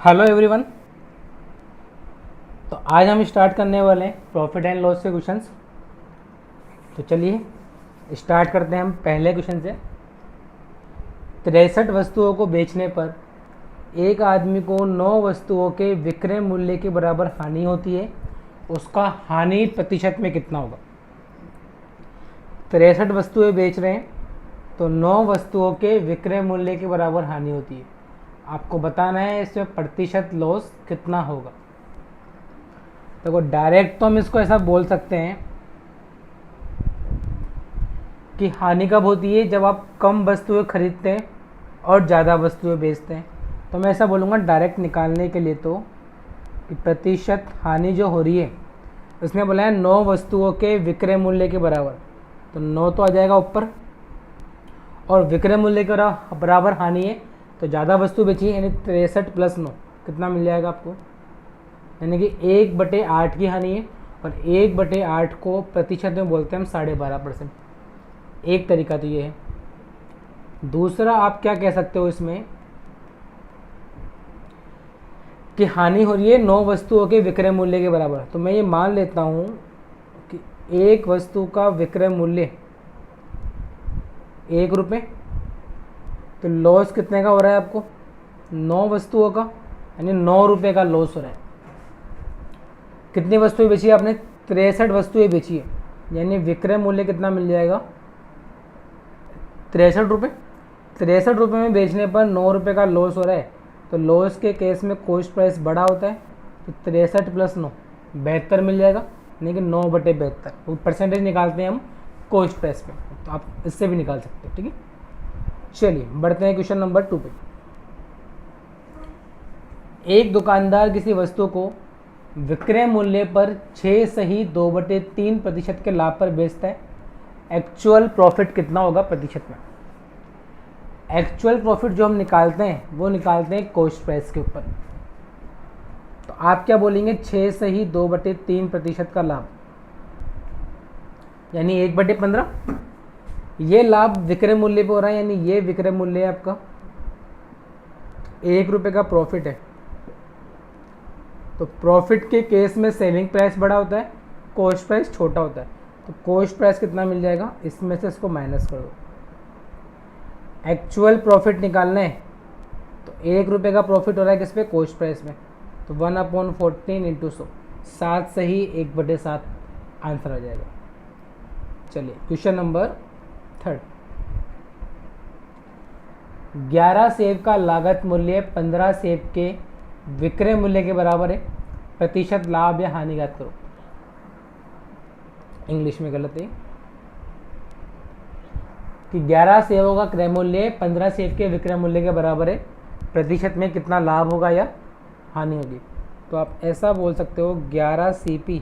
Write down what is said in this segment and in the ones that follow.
Hello everyone. तो आज हम स्टार्ट करने वाले हैं प्रॉफिट एंड लॉस के क्वेश्चंस। तो चलिए स्टार्ट करते हैं हम पहले क्वेश्चन से। 63 वस्तुओं को बेचने पर एक आदमी को 9 वस्तुओं के विक्रय मूल्य के बराबर हानि होती है, उसका हानि प्रतिशत में कितना होगा। 63 वस्तुएं बेच रहे हैं तो 9 वस्तुओं के विक्रय मूल्य के बराबर हानि होती है, आपको बताना है इसमें प्रतिशत लॉस कितना होगा। देखो डायरेक्ट तो हम इसको ऐसा बोल सकते हैं कि हानि कब होती है, जब आप कम वस्तुएं खरीदते हैं और ज़्यादा वस्तुएं बेचते हैं। तो मैं ऐसा बोलूँगा डायरेक्ट निकालने के लिए तो कि प्रतिशत हानि जो हो रही है, उसने बोला है 9 वस्तुओं के विक्रय मूल्य के बराबर, तो 9 तो आ जाएगा ऊपर, और विक्रय मूल्य के बराबर हानि है तो ज़्यादा वस्तु बेची है, यानी 63 + 9 कितना मिल जाएगा आपको, यानी कि 1/8 की हानि है। और 1/8 को प्रतिशत में बोलते हैं हम 12.5%। एक तरीका तो ये है। दूसरा आप क्या कह सकते हो इसमें कि हानि हो रही है 9 वस्तुओं के विक्रय मूल्य के बराबर। तो मैं ये मान लेता हूँ कि एक वस्तु का विक्रय मूल्य 1 रुपये, तो लॉस कितने का हो रहा है आपको, 9 वस्तुओं का, यानी 9 रुपये का लॉस हो रहा है। कितनी वस्तुएं बेची है आपने, 63 वस्तुएं बेची है, यानी विक्रय मूल्य कितना मिल जाएगा, 63 रुपये। 63 रुपये में बेचने पर 9 रुपये का लॉस हो रहा है, तो लॉस के केस में कॉस्ट प्राइस बड़ा होता है, तो 63 + 9 72 मिल जाएगा, यानी कि 9/72। वो परसेंटेज निकालते हैं हम कॉस्ट प्राइस पे, तो आप इससे भी निकाल सकते हो। ठीक है, चलिए बढ़ते हैं क्वेश्चन नंबर 2 पे। एक दुकानदार किसी वस्तु को विक्रय मूल्य पर 6 सही 2/3% के लाभ पर बेचता है, एक्चुअल प्रॉफिट कितना होगा प्रतिशत में। एक्चुअल प्रॉफिट जो हम निकालते हैं वो निकालते हैं कॉस्ट प्राइस के ऊपर। तो आप क्या बोलेंगे, 6 सही 2/3% का लाभ, यानी 1/15। ये लाभ विक्रय मूल्य पे हो रहा है, यानी ये विक्रय मूल्य है आपका, 1 रुपये का प्रॉफिट है। तो प्रॉफिट के केस में सेलिंग प्राइस बड़ा होता है, कॉस्ट प्राइस छोटा होता है। तो कॉस्ट प्राइस कितना मिल जाएगा, इसमें से इसको माइनस कर दो। एक्चुअल प्रॉफिट निकालना है तो 1 रुपये का प्रॉफिट हो रहा है किस पे, कॉस्ट प्राइस में, तो 1/14 × 100, 7 सही 1/7 आंसर आ जाएगा। चलिए क्वेश्चन नंबर 3। 11 सेब का लागत मूल्य 15 सेब के विक्रय मूल्य के बराबर है, प्रतिशत लाभ या हानि ज्ञात करो। इंग्लिश में गलत है कि 11 सेबों का क्रय मूल्य 15 सेब के विक्रय मूल्य के बराबर है, प्रतिशत में कितना लाभ होगा या हानि होगी। तो आप ऐसा बोल सकते हो 11 CP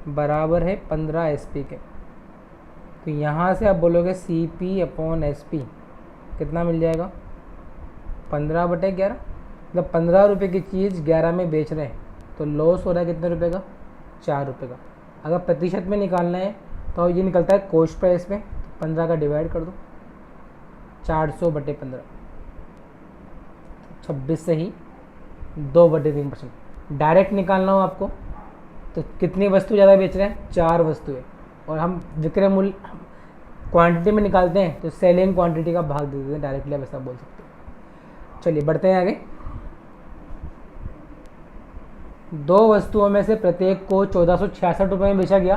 बराबर है 15 SP के। तो यहाँ से आप बोलोगे CP/SP कितना मिल जाएगा, 15/11। मतलब 15 रुपये की चीज़ 11 में बेच रहे हैं, तो लॉस हो रहा है कितने रुपए का, 4 रुपये का। अगर प्रतिशत में निकालना है तो ये निकलता है कॉस्ट प्राइस में, 15 का डिवाइड कर दो, 400/15, 26 सही 2/3%। डायरेक्ट निकालना हो आपको तो कितनी वस्तु ज़्यादा बेच रहे हैं, 4 वस्तुएं, और हम विक्रय मूल्य क्वांटिटी में निकालते हैं तो सेलिंग क्वांटिटी का भाग दे देते हैं, डायरेक्टली आप ऐसा बोल सकते हो। चलिए बढ़ते हैं आगे। 2 वस्तुओं में से प्रत्येक को 1466 रुपये में बेचा गया।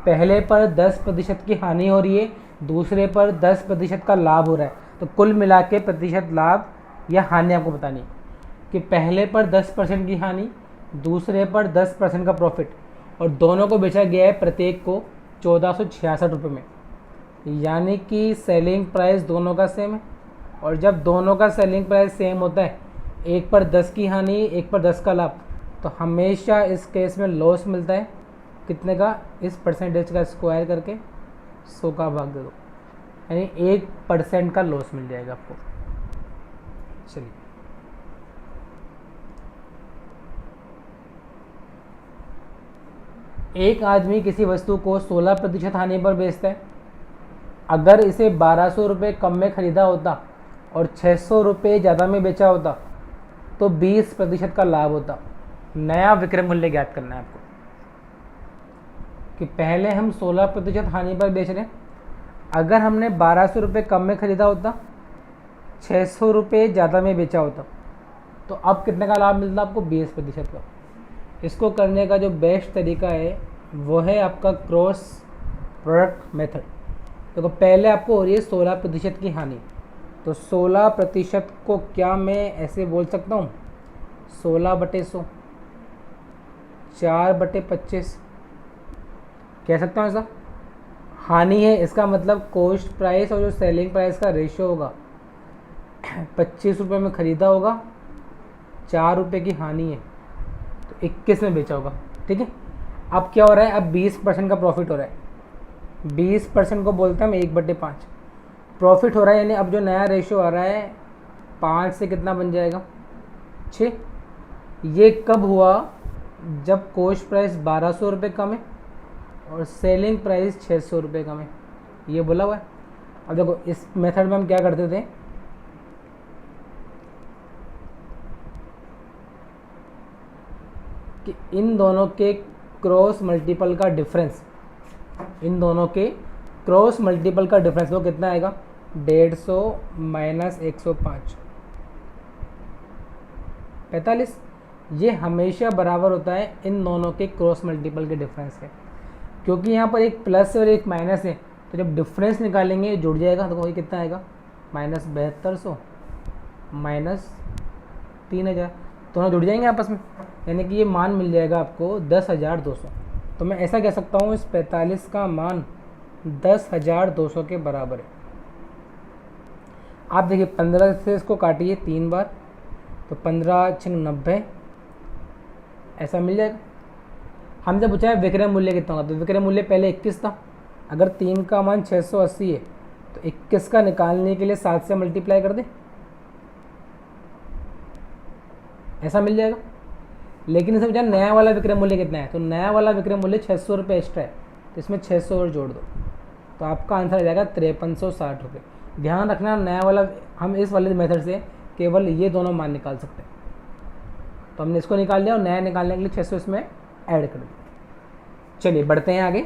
पहले पर 10% की हानि हो रही है, दूसरे पर 10% का लाभ हो रहा है। तो कुल मिला के प्रतिशत लाभ या हानि आपको बतानी है कि पहले पर 10% की हानि, दूसरे पर 10% का प्रॉफिट, और दोनों को बेचा गया है प्रत्येक को 1466 रुपये में, यानी कि सेलिंग प्राइस दोनों का सेम है। और जब दोनों का सेलिंग प्राइस सेम होता है, एक पर 10 की हानि, एक पर 10 का लाभ, तो हमेशा इस केस में लॉस मिलता है कितने का, इस परसेंटेज का स्क्वायर करके 100 का भाग दे दो, यानी 1% का लॉस मिल जाएगा आपको। चलिए एक आदमी किसी वस्तु को 16% हानि पर बेचता है। अगर इसे 1200 रुपये कम में ख़रीदा होता और 600 रुपये ज़्यादा में बेचा होता तो 20% का लाभ होता। नया विक्रय मूल्य ज्ञात करना है आपको कि पहले हम 16% हानि पर बेच रहे हैं। अगर हमने 1200 रुपये कम में ख़रीदा होता, 600 रुपये ज़्यादा में बेचा होता, तो अब कितने का लाभ मिलता आपको? 20% का। इसको करने का जो बेस्ट तरीका है वो है आपका क्रॉस प्रोडक्ट मेथड। देखो पहले आपको हो रही है 16% की हानि, तो 16% को क्या मैं ऐसे बोल सकता हूँ? 16/100, 4/25 कह सकता हूँ ऐसा। हानि है इसका मतलब कॉस्ट प्राइस और जो सेलिंग प्राइस का रेशियो होगा, 25 रुपये में ख़रीदा होगा, 4 रुपये की हानि है, तो 21 में बेचा होगा। ठीक है, अब क्या हो रहा है? अब 20% का प्रॉफिट हो रहा है। 20% को बोलते हैं हम 1/5 प्रॉफिट हो रहा है। यानी अब जो नया रेशियो आ रहा है 5 से कितना बन जाएगा? 6। ये कब हुआ? जब कॉस्ट प्राइस 1200 रुपये कम है और सेलिंग प्राइस 600 रुपये कम है, ये बोला हुआ है। अब देखो इस मेथड में हम क्या करते थे, कि इन दोनों के क्रॉस मल्टीपल का डिफरेंस, इन दोनों के क्रॉस मल्टीपल का डिफरेंस वो कितना आएगा? 150 माइनस 105, 45। ये हमेशा बराबर होता है इन दोनों के क्रॉस मल्टीपल के डिफरेंस के, क्योंकि यहाँ पर एक प्लस और एक माइनस है, तो जब डिफरेंस निकालेंगे जुड़ जाएगा, तो वही कितना आएगा? -7200 माइनस 3000, दोनों जुड़ जाएंगे आपस में, यानी कि ये मान मिल जाएगा आपको 10,200। तो मैं ऐसा कह सकता हूँ इस 45 का मान 10,200 के बराबर है। आप देखिए 15 से इसको काटिए 3 बार, तो 15 6 90, ऐसा मिल जाएगा। हमसे पूछा है विक्रय मूल्य कितना होगा, तो विक्रय मूल्य पहले 21 था। अगर 3 का मान 680 है तो 21 का निकालने के लिए 7 से मल्टीप्लाई कर दे, ऐसा मिल जाएगा। लेकिन इसे पूछा नया वाला विक्रय मूल्य कितना है, तो नया वाला विक्रय मूल्य 600 रुपये एक्स्ट्रा है, तो इसमें 600 और जोड़ दो, तो आपका आंसर आ जाएगा 5360 रुपये। ध्यान रखना नया वाला, हम इस वाले मेथड से केवल ये दोनों मान निकाल सकते हैं, तो हमने इसको निकाल लिया और नया निकालने के लिए 600 इसमें ऐड कर दिया। चलिए बढ़ते हैं आगे।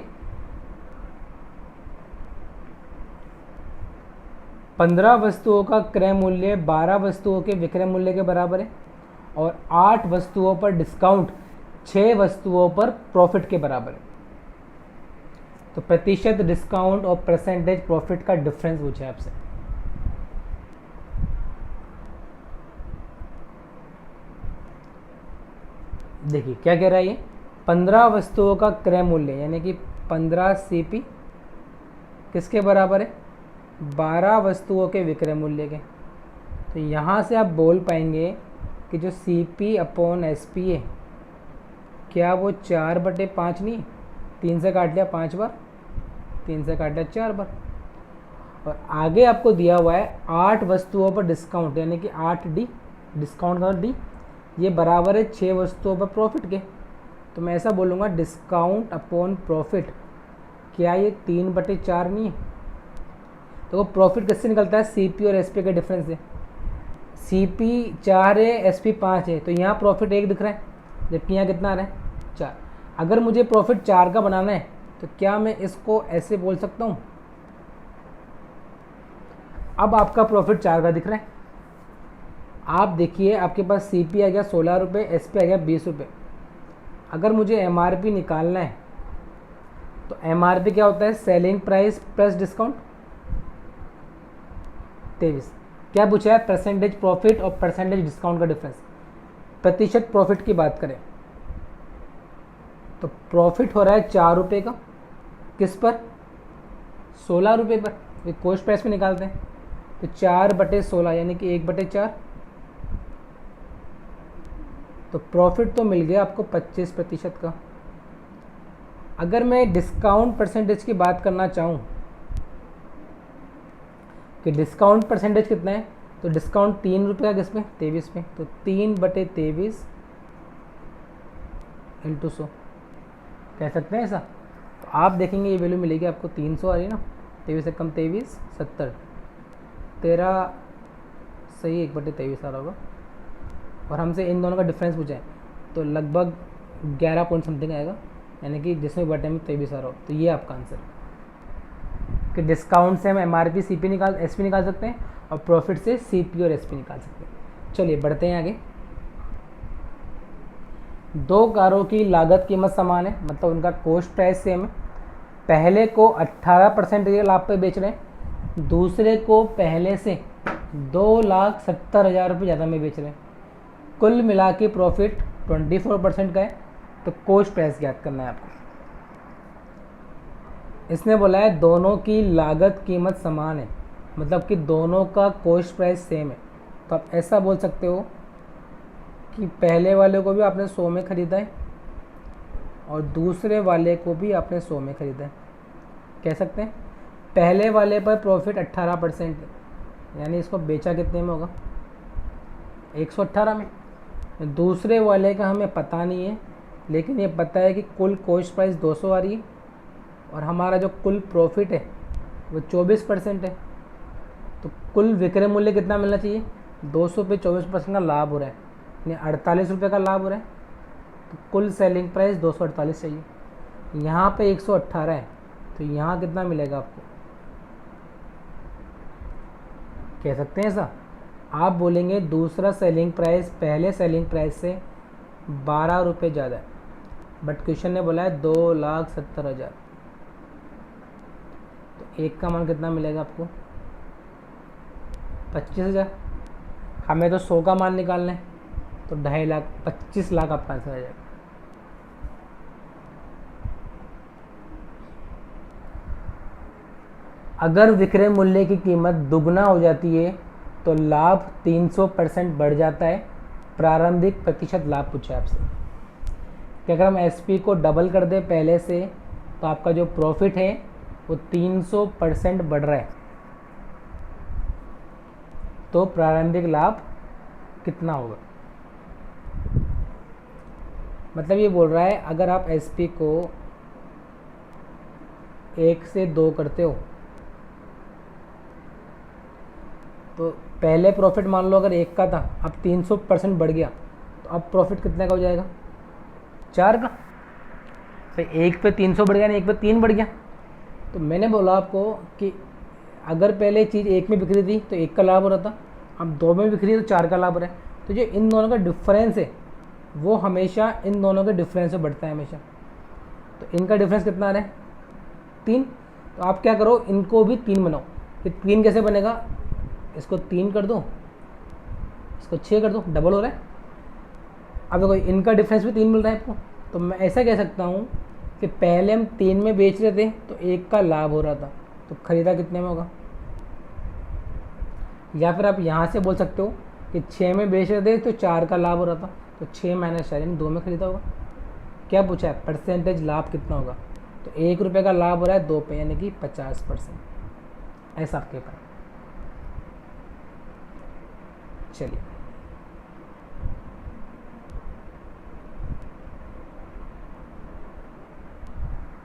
15 वस्तुओं का क्रय मूल्य 12 वस्तुओं के विक्रय मूल्य के बराबर है और 8 वस्तुओं पर डिस्काउंट 6 वस्तुओं पर प्रॉफिट के बराबर है। तो प्रतिशत डिस्काउंट और परसेंटेज प्रॉफिट का डिफरेंस पूछा है आपसे। देखिए क्या कह रहा है ये, 15 वस्तुओं का क्रय मूल्य यानी कि 15 CP किसके बराबर है? 12 वस्तुओं के विक्रय मूल्य के। तो यहाँ से आप बोल पाएंगे कि जो CP/SP है, क्या वो 4/5 नहीं है? 3 से काट लिया 5 बार, 3 से काट लिया 4 बार, और आगे आपको दिया हुआ है 8 वस्तुओं पर डिस्काउंट यानी कि 8D, डिस्काउंट का D, ये बराबर है 6 वस्तुओं पर प्रॉफिट के। तो मैं ऐसा बोलूँगा डिस्काउंट अपॉन प्रॉफिट, क्या ये 3/4 नहीं है? तो वो प्रॉफिट किससे निकलता है? CP और SP के डिफरेंस से। CP 4 है, SP 5 है, तो यहाँ प्रॉफिट 1 दिख रहा है, जबकि यहाँ कितना आ रहा है? 4। अगर मुझे प्रॉफिट 4 का बनाना है तो क्या मैं इसको ऐसे बोल सकता हूँ? अब आपका प्रॉफिट 4 का दिख रहा है, आप देखिए आपके पास CP आ गया 16 रुपये, SP आ गया 20 रुपये। अगर मुझे MRP निकालना है तो MRP क्या होता है? Selling price plus discount, 23। क्या पूछा है? परसेंटेज प्रॉफिट और परसेंटेज डिस्काउंट का डिफरेंस। प्रतिशत प्रॉफिट की बात करें तो प्रॉफिट हो रहा है 4 रुपये का, किस पर? 16 रुपये पर। कॉस्ट प्राइस में निकालते हैं तो 4/16 यानी कि 1/4, तो प्रॉफिट तो मिल गया आपको 25% का। अगर मैं डिस्काउंट परसेंटेज की बात करना चाहूँ कि डिस्काउंट परसेंटेज कितना है, तो डिस्काउंट 3 रुपये का किस पे? 23 पे, तो 3/23 × 100 कह सकते हैं ऐसा। तो आप देखेंगे ये वैल्यू मिलेगी आपको 300 आ रही है ना, 23 से कम 23 70, 13 सही 1/23 आ रहा होगा, और हमसे इन दोनों का डिफरेंस पूछा है, तो लगभग 11 पॉइंट समथिंग आएगा, यानी कि जिसमें बटे में कोई भी सारा हो। तो ये आपका आंसर है कि डिस्काउंट से हम MRP CP निकाल SP निकाल सकते हैं और प्रॉफिट से CP और SP निकाल सकते हैं। चलिए बढ़ते हैं आगे। दो कारों की लागत कीमत समान है, मतलब उनका कॉस्ट प्राइस सेम है। पहले को 18% के लाभ पे बेच रहे हैं, दूसरे को पहले से 2,70,000 रुपये ज़्यादा में बेच रहे हैं। कुल मिला के प्रॉफिट 24% का है। तो कॉस्ट प्राइस ज्ञात करना है आपको। इसने बोला है दोनों की लागत कीमत समान है, मतलब कि दोनों का कॉस्ट प्राइस सेम है। तो आप ऐसा बोल सकते हो कि पहले वाले को भी आपने 100 में ख़रीदा है और दूसरे वाले को भी आपने 100 में ख़रीदा है। कह सकते हैं पहले वाले पर प्रॉफिट 18% है, यानी इसको बेचा कितने में होगा, 118 में। दूसरे वाले का हमें पता नहीं है, लेकिन ये पता है कि कुल कॉस्ट प्राइस 200 आ रही है और हमारा जो कुल प्रॉफिट है वो 24% है। तो कुल विक्रय मूल्य कितना मिलना चाहिए, 200 पे 24% का लाभ हो रहा है, यानी 48 रुपये का लाभ हो रहा है। तो कुल सेलिंग प्राइस 248 चाहिए। यहाँ पे 118 है, तो यहाँ कितना मिलेगा आपको, कह सकते हैं ऐसा। आप बोलेंगे दूसरा सेलिंग प्राइस पहले सेलिंग प्राइस से 12 रुपये ज़्यादा है, बट क्वेश्चन ने बोला है 2,70,000। तो एक का मान कितना मिलेगा आपको, 25,000। हमें तो 100 का मान निकालना है, तो 2.5 लाख 25 लाख आपका आंसर आ जाएगा। अगर विक्रय मूल्य की कीमत दुगना हो जाती है तो लाभ 300% बढ़ जाता है। प्रारंभिक प्रतिशत लाभ पूछा है आपसे कि अगर हम SP को डबल कर दें पहले से, तो आपका जो प्रॉफिट है वो 300% बढ़ रहा है, तो प्रारंभिक लाभ कितना होगा। मतलब ये बोल रहा है अगर आप SP को 1 से 2 करते हो, तो पहले प्रॉफिट मान लो अगर 1 का था, अब 300% बढ़ गया, तो अब प्रॉफिट कितने का हो जाएगा, 4 का। तो 1 पे 300 बढ़ गया ना, 1 पे 3 बढ़ गया। तो मैंने बोला आपको कि अगर पहले चीज़ 1 में बिक रही थी तो 1 का लाभ हो रहा था, अब 2 में बिक रही है तो 4 का लाभ हो रहा है। तो जो इन दोनों का डिफरेंस है वो हमेशा इन दोनों के डिफरेंस से बढ़ता है हमेशा। तो इनका डिफरेंस कितना आ रहा है, 3। तो आप क्या करो, इनको भी 3 बनाओ। ये 3 कैसे बनेगा, इसको 3 कर दो, इसको 6 कर दो, डबल हो रहा है। अब देखो इनका डिफरेंस भी 3 मिल रहा है आपको। तो मैं ऐसा कह सकता हूँ कि पहले हम 3 में बेच रहे थे तो 1 का लाभ हो रहा था, तो खरीदा कितने में होगा। या फिर आप यहाँ से बोल सकते हो कि 6 में बेच रहे थे तो 4 का लाभ हो रहा था, तो 6 माइनस 4 यानी 2 में खरीदा होगा। क्या पूछा है, परसेंटेज लाभ कितना होगा। तो 1 रुपये का लाभ हो रहा है 2 पे, यानी कि 50%। ऐसा आपके पास। चलिए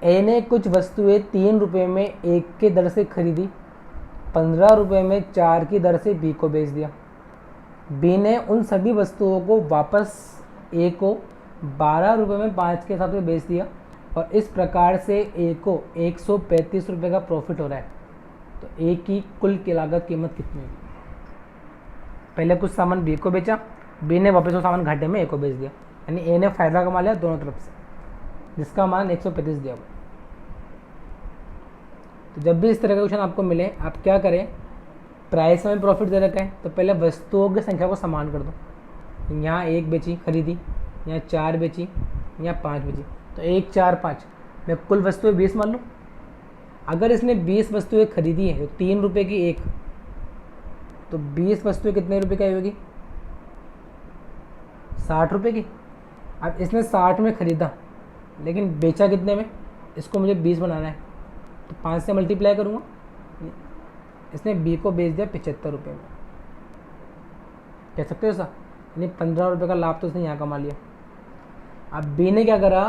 ए ने कुछ वस्तुएं 3 रुपये में 1 के दर से खरीदी, 15 रुपये में 4 की दर से बी को बेच दिया। बी ने उन सभी वस्तुओं को वापस ए को 12 रुपये में 5 के साथ में बेच दिया और इस प्रकार से ए को 135 रुपये का प्रॉफिट हो रहा है। तो ए की कुल की लागत कीमत कितनी होगी। पहले कुछ सामान बी को बेचा, बी ने वापस वो सामान घाटे में ए को बेच दिया, यानी ए ने फ़ायदा कमा लिया दोनों तरफ से, जिसका मान 135 दिया हुआ। तो जब भी इस तरह का क्वेश्चन आपको मिले, आप क्या करें, प्राइस में प्रॉफिट दे रखा है तो पहले वस्तुओं की संख्या को समान कर दो। यहाँ 1 बेची खरीदी, यहाँ 4 बेची, यहाँ 5 बेची, तो 1 4 5 मैं कुल वस्तुएं 20 मान लूँ। अगर इसने 20 वस्तुएं खरीदी है तो 3 रुपये की एक, तो 20 वस्तुएं कितने रुपए की होगी, 60 रुपये की। अब इसने 60 में ख़रीदा लेकिन बेचा कितने में, इसको मुझे 20 बनाना है, तो 5 से मल्टीप्लाई करूँगा। इसने बी को बेच दिया 75 रुपये में, कह सकते हो ऐसा, यानी 15 रुपये का लाभ तो इसने यहाँ कमा लिया। अब बी ने क्या करा,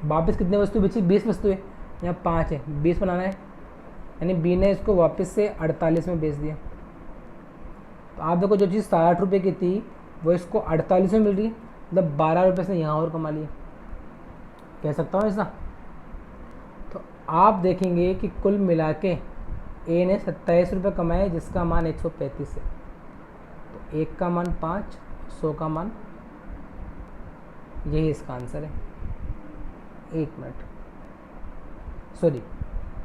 वापस कितने वस्तु बेची, 20 वस्तुएं, यहाँ 5 है, 20 बनाना है, यानी बी ने इसको वापस से 48 में बेच दिया। तो आप देखो जो चीज़ 60 रुपये की थी वो इसको 48 में मिल रही है, मतलब 12 रुपये से यहाँ और कमा लिया, कह सकता हूँ ऐसा। तो आप देखेंगे कि कुल मिला के ए ने 27 रुपये कमाए, जिसका मान 135 है। तो 1 का मान 5, 100 का मान, यही इसका आंसर है। 1 मिनट, सॉरी,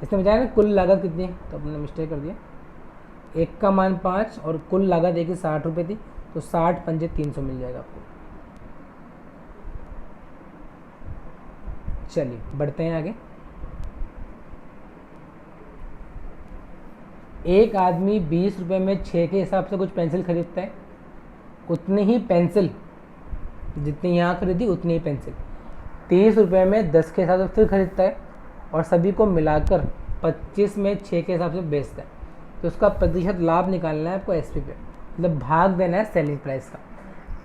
इसने बताया ना कुल लागत कितनी है, तो अपने मिस्टेक कर दिया। 1 का मान 5 और कुल लागत देखिए 60 रुपये थी, तो 60 पंजे 300 मिल जाएगा आपको। चलिए बढ़ते हैं आगे। एक आदमी 20 रुपये में 6 के हिसाब से कुछ पेंसिल खरीदता है, उतनी ही पेंसिल जितनी यहाँ खरीदी उतनी ही पेंसिल 30 रुपये में 10 के हिसाब से फिर खरीदता है, और सभी को मिलाकर 25 में 6 के हिसाब से बेचता है। तो उसका प्रतिशत लाभ निकालना है आपको एसपी पे, मतलब भाग देना है सेलिंग प्राइस का।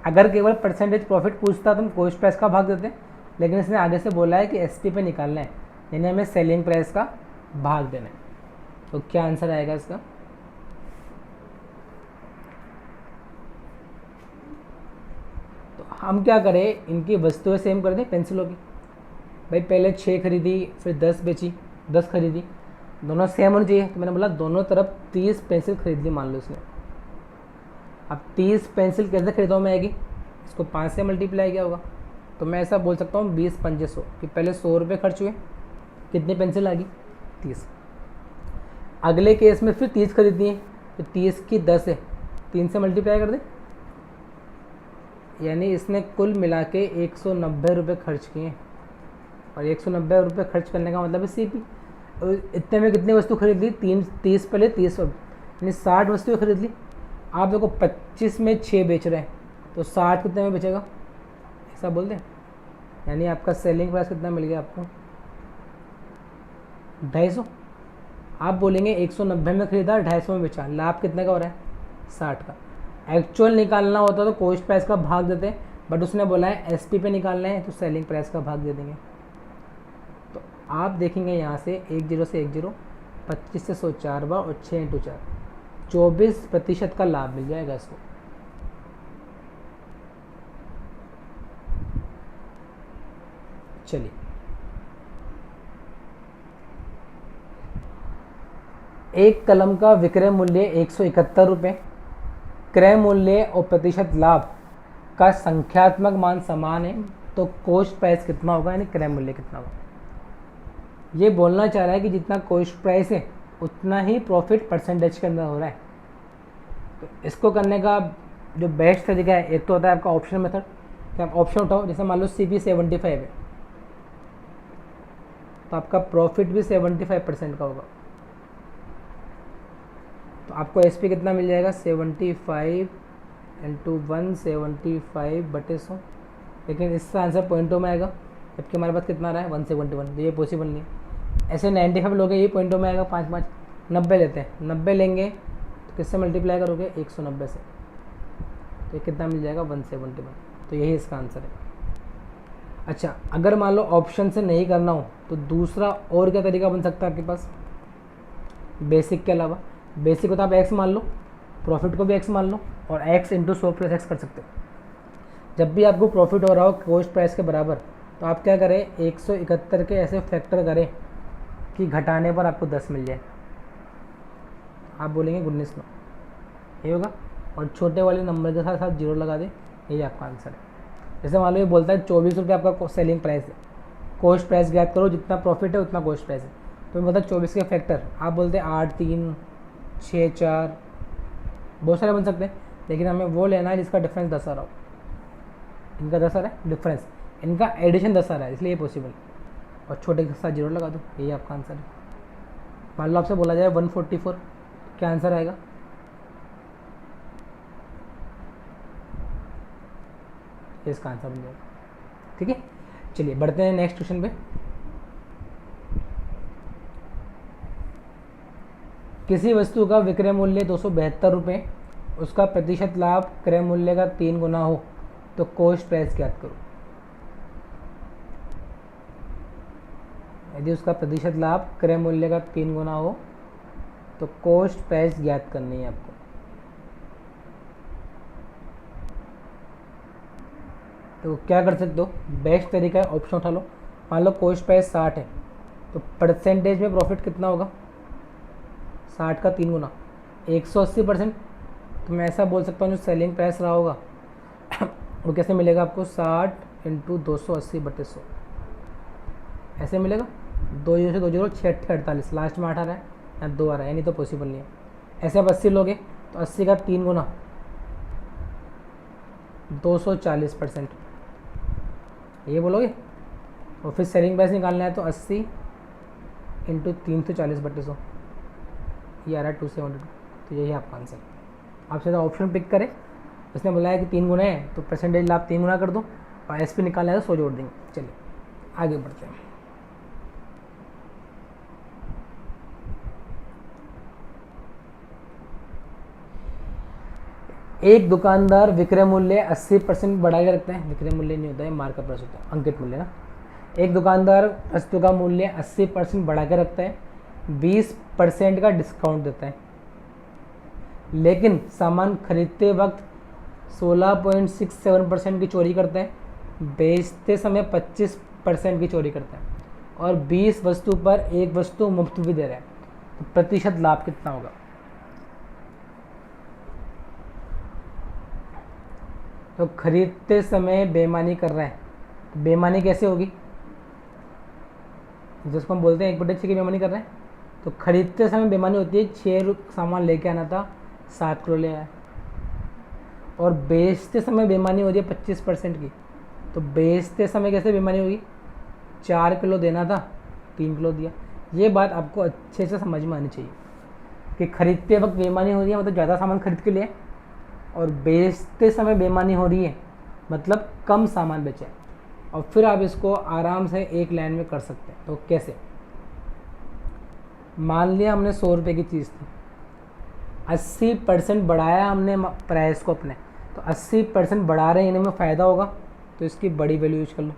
अगर केवल परसेंटेज प्रॉफिट पूछता तो हम कॉस्ट प्राइस का भाग देते, लेकिन इसने आगे से बोला है कि एसपी पे निकालना है, यानी हमें सेलिंग प्राइस का भाग देना है। तो क्या आंसर आएगा इसका? तो हम क्या करें, इनकी वस्तुएं सेम कर दें पेंसिलों की। भाई पहले 6 खरीदी, फिर 10 बेची, 10 खरीदी, दोनों सेम होनी चाहिए। तो मैंने बोला दोनों तरफ 30 पेंसिल खरीद ली मान लो इसने। अब 30 पेंसिल कैसे खरीदा मैं आएगी, इसको 5 से मल्टीप्लाई किया होगा। तो मैं ऐसा बोल सकता हूँ 20 पंजे 100, कि पहले 100 रुपये खर्च हुए, कितनी पेंसिल आ गई 30। अगले केस में फिर 30 खरीदनी है, तो 30 की 10 है, 3 से मल्टीप्लाई कर दे, यानी इसने कुल मिला के 190 रुपये खर्च किए। और 190 रुपये खर्च करने का मतलब है सीपी। इतने में कितनी वस्तु खरीद ली, 30 पहले 30 अब, यानी 60 वस्तुएं खरीद ली। आप देखो 25 में 6 बेच रहे हैं, तो 60 कितने में बेचेगा, ऐसा बोल दें। यानी आपका सेलिंग प्राइस कितना मिल गया आपको, 250। आप बोलेंगे 190 में खरीदा, 250 में बेचा, लाभ कितने का हो रहा है, 60 का। एक्चुअल निकालना होता तो कॉस्ट प्राइस का भाग देते, बट उसने बोला है एसपी पे निकालना है, तो सेलिंग प्राइस का भाग दे देंगे। तो आप देखेंगे यहाँ से 10 से 10, 25 से 100 4 बार, और 6 × 4 24% का लाभ मिल जाएगा इसको। चलिए एक कलम का विक्रय मूल्य 171 रुपये, क्रय मूल्य और प्रतिशत लाभ का संख्यात्मक मान समान है, तो कॉस्ट प्राइस कितना होगा, यानी क्रय मूल्य कितना होगा। ये बोलना चाह रहा है कि जितना कॉस्ट प्राइस है उतना ही प्रॉफिट परसेंटेज के अंदर हो रहा है। तो इसको करने का जो बेस्ट तरीका है, एक तो होता है आपका ऑप्शन मेथड, कि आप ऑप्शन उठाओ। जैसे मान लो CP 75 है, तो आपका प्रॉफिट भी 75% का होगा, तो आपको SP कितना मिल जाएगा, 75 × 175/100। लेकिन इसका आंसर पॉइंटों में आएगा, जबकि हमारे पास कितना आ रहा है 171, तो ये पॉसिबल नहीं है। ऐसे 95 लोग ये पॉइंटों में आएगा, 5 90 लेते हैं, 90 लेंगे तो किससे मल्टीप्लाई करोगे, 190 से, तो ये कितना मिल जाएगा 171। तो यही इसका आंसर है। अच्छा, अगर मान लो ऑप्शन से नहीं करना हो तो दूसरा और क्या तरीका बन सकता है आपके पास, बेसिक के अलावा। बेसिक को तो आप x मान लो, प्रॉफिट को भी x मान लो, और x × 100 + x कर सकते हो। जब भी आपको प्रॉफिट हो रहा हो कॉस्ट प्राइस के बराबर, तो आप क्या करें, 171 के ऐसे फैक्टर करें कि घटाने पर आपको 10 मिल जाए। आप बोलेंगे 19 नो, ये होगा, और छोटे वाले नंबर के साथ साथ 0 लगा दें, यही आपका आंसर है। जैसे मान लो ये बोलता है 24 रुपये आपका सेलिंग प्राइस है, कॉस्ट प्राइस ज्ञात करो, जितना प्रॉफिट है उतना कॉस्ट प्राइस है। तो मैं बताया 24 के फैक्टर, आप बोलते हैं 8 3 6 4, बहुत सारे बन सकते हैं, लेकिन हमें वो लेना है जिसका डिफरेंस 10 आ रहा हो। इनका 10 आ रहा है डिफरेंस, इनका एडिशन 10 आ रहा है, इसलिए ये पॉसिबल। और छोटे के साथ 0 लगा दो, यही आपका आंसर है। मान लो आपसे बोला जाए 144, क्या आंसर आएगा, इसका आंसर मिल जाएगा। ठीक है, चलिए बढ़ते हैं नेक्स्ट क्वेश्चन पे। किसी वस्तु का विक्रय मूल्य 272 रुपये, उसका प्रतिशत लाभ क्रय मूल्य का 3 गुना हो, तो कॉस्ट प्राइस ज्ञात करो। यदि उसका प्रतिशत लाभ क्रय मूल्य का 3 गुना हो, तो कॉस्ट प्राइस ज्ञात करनी है आपको। तो क्या कर सकते हो, बेस्ट तरीका है ऑप्शन उठा लो। मान लो कॉस्ट प्राइस 60 है, तो परसेंटेज में प्रॉफिट कितना होगा, 60 का 3 गुना 180%। तो मैं ऐसा बोल सकता हूँ जो सेलिंग प्राइस रहा होगा वो कैसे मिलेगा आपको, 60 इंटू 280/100 ऐसे मिलेगा। 2 जीरो से 2 जीरो 6 48, लास्ट में 8 आ रहा है या 2 आ रहा है, यानी तो पॉसिबल नहीं है। ऐसे आप 80 लोगे तो 80 का 3 गुना 240% ये बोलोगे। और फिर सेलिंग प्राइस निकालना है तो 80 इंटू 340/100 ये आ रहा है 272। तो यही आपका आंसर। आपसे तो ऑप्शन पिक करें, उसने बोला है कि 3 गुना है तो परसेंटेज लाभ 3 गुना कर दो, और एस पी निकालना है तो 100 जोड़ देंगे। चलिए आगे बढ़ते हैं। एक दुकानदार विक्रय मूल्य 80% बढ़ा के रखता है, विक्रय मूल्य नहीं होता है, मार्कअप प्राइस होता है, अंकित मूल्य ना। एक दुकानदार वस्तु का मूल्य 80% बढ़ा के रखता है, 20% का डिस्काउंट देता है, लेकिन सामान खरीदते वक्त 16.67% की चोरी करता है, बेचते समय 25% की चोरी करता है, और 20 वस्तु पर एक वस्तु मुफ्त भी दे रहा है। तो प्रतिशत लाभ कितना होगा। तो खरीदते समय बेईमानी कर रहा है, तो बेईमानी कैसे होगी, जिसको हम बोलते हैं 1/6 की बेईमानी कर रहे हैं। तो खरीदते समय बेईमानी होती है, 6 सामान लेके आना था 7 किलो ले आया। और बेचते समय बेईमानी हो रही है 25% की। तो बेचते समय कैसे बेईमानी होगी, 4 किलो देना था 3 किलो दिया। ये बात आपको अच्छे से समझ में आनी चाहिए कि खरीदते वक्त बेईमानी हो रही है मतलब ज़्यादा सामान खरीद के लिए, और बेचते समय बेईमानी हो रही है मतलब कम सामान बेचे। और फिर आप इसको आराम से एक लाइन में कर सकते हैं। तो कैसे, मान लिया हमने 100 रुपये की चीज़ थी, 80% बढ़ाया हमने प्राइस को अपने, तो 80% बढ़ा रहे हैं, इनमें फ़ायदा होगा तो इसकी बड़ी वैल्यू यूज कर लो।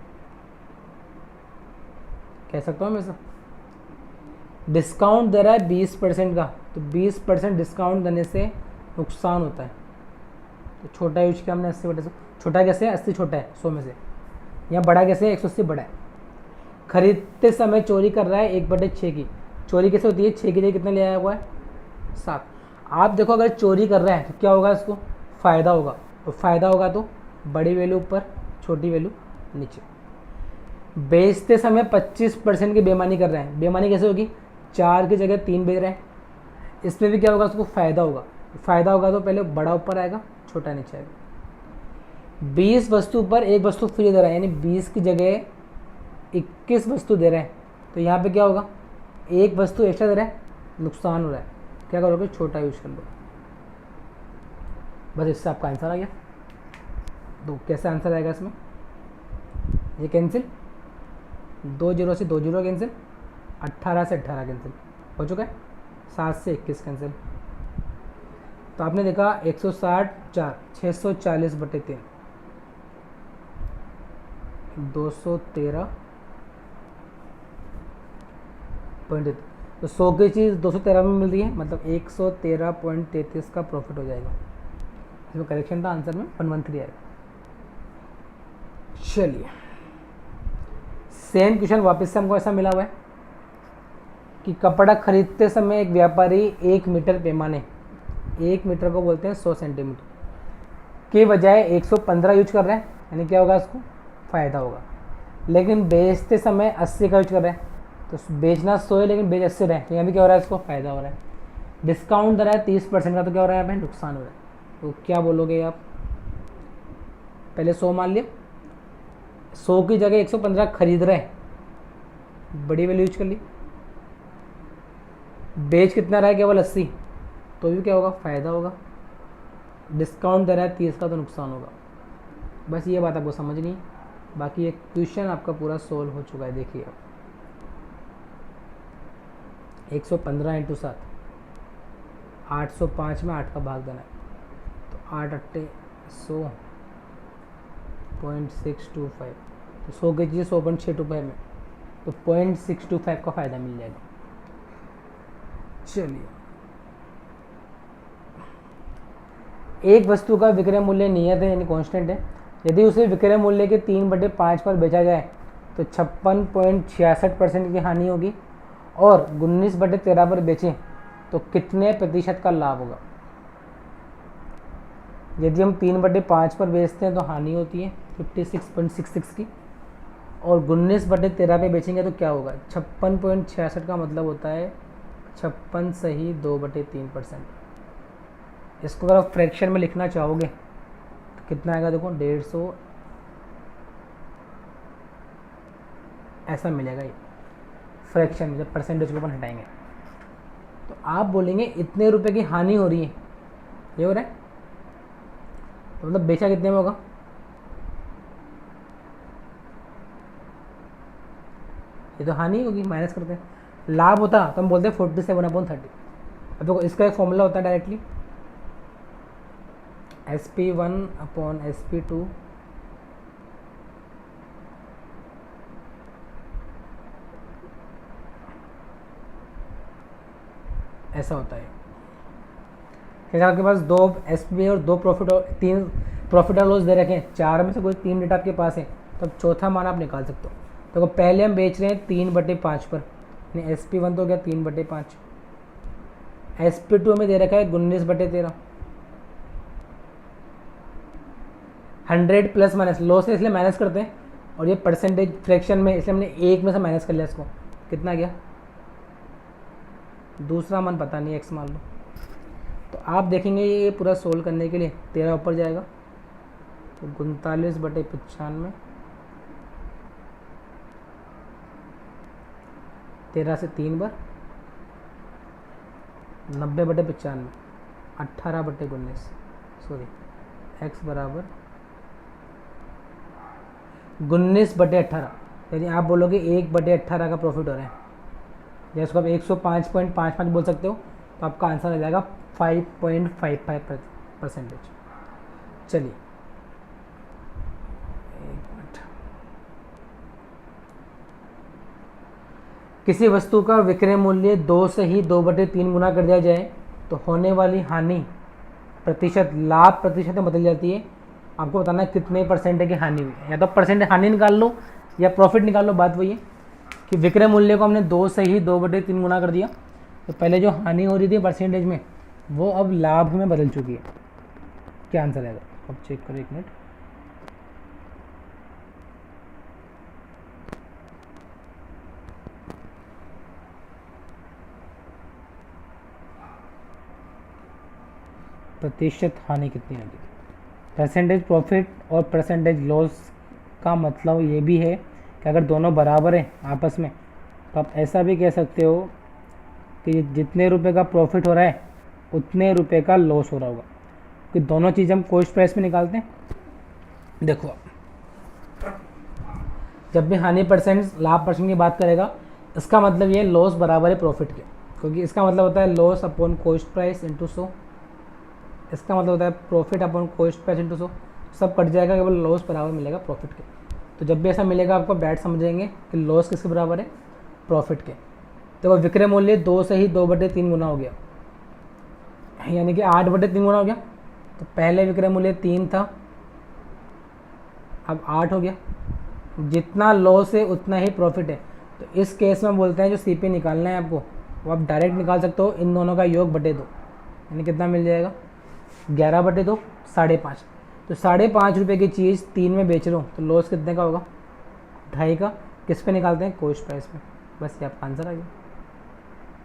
कह सकता हूँ मैं ऐसा, डिस्काउंट दे रहा है 20% का, तो 20% डिस्काउंट देने से नुकसान होता है, तो छोटा यूज किया हमने 80/100। छोटा कैसे है, 80 छोटा है 100 में से, यहाँ बड़ा कैसे है, 180 बड़ा है। खरीदते समय चोरी कर रहा है 1/6 की, चोरी कैसे होती है, 6 की जगह कितने ले आया हुआ है, 7। आप देखो अगर चोरी कर रहा है तो क्या होगा, इसको फ़ायदा होगा, और फ़ायदा होगा तो बड़ी वैल्यू ऊपर छोटी वैल्यू नीचे। बेचते समय 25% की बेईमानी कर रहे हैं, बेईमानी कैसे होगी, 4 की जगह 3 बेच रहे हैं, इसमें भी क्या होगा, उसको फ़ायदा होगा। फ़ायदा होगा तो पहले बड़ा ऊपर आएगा छोटा नीचे आएगा। 20 वस्तु पर एक वस्तु फ्री दे रहा है, यानी 20 की जगह 21 वस्तु दे रहे हैं, तो यहाँ पे क्या होगा, एक वस्तु एक्स्ट्रा दे रहा है, नुकसान हो रहा है, क्या करोगे, छोटा यूज कर लो। बस इससे आपका आंसर आ गया। तो कैसे आंसर आएगा इसमें, ये कैंसिल, 2 जीरो से 2 जीरो कैंसिल, 18 से 18 कैंसिल हो चुका है, 7 से 21 कैंसिल। तो आपने देखा 160 4 640/3 213 पॉइंट। तो 100 की चीज़ 213 में मिल रही है, मतलब 113.33 का प्रॉफिट हो जाएगा। इसमें करेक्शन था, आंसर में 113 आएगा। चलिए सेम क्वेश्चन वापस से हमको ऐसा मिला हुआ है कि कपड़ा खरीदते समय एक व्यापारी 1 मीटर पैमाने, 1 मीटर को बोलते हैं 100 सेंटीमीटर के बजाय 115 यूज कर रहे हैं, यानी क्या होगा, उसको फ़ायदा होगा। लेकिन बेचते समय 80 का यूज कर रहे हैं, तो बेचना 100 है लेकिन बेच 80 रहे हैं, तो यहाँ भी क्या हो रहा है, इसको फ़ायदा हो रहा है। डिस्काउंट दे रहा है 30% का, तो क्या हो रहा है, यहाँ पे नुकसान हो रहा है। तो क्या बोलोगे आप, पहले 100 मान लिया, 100 की जगह 115 खरीद रहे हैं, बड़ी वैल्यू यूज कर ली। बेच कितना रहा है, केवल 80, तो भी क्या होगा, फ़ायदा होगा। डिस्काउंट दे रहा है 30 का, तो नुकसान होगा। बस ये बात आपको समझनी है, बाकी ये क्वेश्चन आपका पूरा सोल्व हो चुका है। देखिए आप 115 × 7, 805 में 8 का भाग देना है, तो 8 अट्टे 100.625, तो 100 की चीज़ 100.625 में, तो 0.625 का फ़ायदा मिल जाएगा। चलिए एक वस्तु का विक्रय मूल्य नियत है, यानी कांस्टेंट है, यदि उसे विक्रय मूल्य के 3/5 पर बेचा जाए तो 56.66% की हानि होगी, और 19/13 पर बेचें तो कितने प्रतिशत का लाभ होगा। यदि हम 3/5 पर बेचते हैं तो हानि होती है 56.66 की, और 19/13 पे बेचेंगे तो क्या होगा, 56.66 का मतलब होता है 56 सही 2/3%। इसको अगर आप फ्रैक्शन में लिखना चाहोगे तो कितना आएगा, देखो 150 ऐसा मिलेगा ये फ्रैक्शन में, जब परसेंटेज को अपन हटाएंगे तो आप बोलेंगे इतने रुपए की हानि हो रही है, ये हो रहा है, तो मतलब बेचा कितने में होगा, ये तो हानि होगी, माइनस करते हैं। लाभ होता तो हम बोलते हैं 47/30। अब देखो इसका एक फॉर्मूला होता है डायरेक्टली, SP1/SP2 ऐसा होता है। जैसे आपके पास 2 SP और 2 प्रॉफिट और 3 प्रॉफिट और लॉस दे रखे हैं, 4 में से कोई 3 डेटा आपके पास है, तो अब चौथा मान आप निकाल सकते हो। तो पहले हम बेच रहे हैं 3/5 पर, यानी SP1 तो हो गया 3/5, SP2 में दे रखा है 19/13, 100 प्लस माइनस लॉस है इसलिए माइनस करते हैं, और ये परसेंटेज फ्रैक्शन में इसलिए हमने 1 में से माइनस कर लिया इसको, कितना गया, दूसरा मान पता नहीं, x मान लो। तो आप देखेंगे ये पूरा सोल्व करने के लिए 13 ऊपर जाएगा तो 39/95, 13 से 3 बार 90/95, 18/19, सॉरी x बराबर 19/18, यानी आप बोलोगे 1/18 का प्रॉफिट हो रहा है, या इसको आप 105.55 बोल सकते हो, तो आपका आंसर आ जाएगा 5.55%। चलिए एक मिनट, किसी वस्तु का विक्रय मूल्य 2 से ही 2/3 गुना कर दिया जाए तो होने वाली हानि प्रतिशत लाभ प्रतिशत में बदल जाती है। आपको बताना है कितने परसेंट की हानि हुई है, या तो परसेंट हानि निकाल लो या प्रॉफिट निकाल लो। बात वही है कि विक्रय मूल्य को हमने 2 से ही 2/3 गुना कर दिया, तो पहले जो हानि हो रही थी परसेंटेज में वो अब लाभ में बदल चुकी है। क्या आंसर आएगा, अब चेक करो एक मिनट। प्रतिशत हानि कितनी होगी, परसेंटेज प्रॉफिट और परसेंटेज लॉस का मतलब ये भी है कि अगर दोनों बराबर हैं आपस में तो आप ऐसा भी कह सकते हो कि जितने रुपए का प्रॉफिट हो रहा है उतने रुपए का लॉस हो रहा होगा, कि दोनों चीज़ हम कॉस्ट प्राइस में निकालते हैं। देखो जब भी हानि परसेंट लाभ परसेंट की बात करेगा इसका मतलब ये लॉस बराबर है प्रॉफिट के, क्योंकि इसका मतलब होता है loss upon cost price into 100, इसका मतलब होता है profit upon cost price into 100, सब कट जाएगा, केवल लॉस बराबर मिलेगा प्रॉफिट के। तो जब भी ऐसा मिलेगा आपको बैठ समझेंगे कि लॉस किसके बराबर है, प्रॉफिट के। तो विक्रय मूल्य 2 से ही 2/3 गुना हो गया, यानी कि 8/3 गुना हो गया। तो पहले विक्रय मूल्य 3 था, अब 8 हो गया। जितना लॉस है उतना ही प्रॉफिट है, तो इस केस में बोलते हैं जो CP निकालना है आपको वो आप डायरेक्ट निकाल सकते हो, इन दोनों का योग बटे 2, यानी कितना मिल जाएगा 11/2, 5.5। तो 5.5 रुपये की चीज़ 3 में बेच रहा हूँ तो लॉस कितने का होगा, 2.5 का। किस पे निकालते हैं, कॉस्ट प्राइस पे। बस ये आपका आंसर आ गया।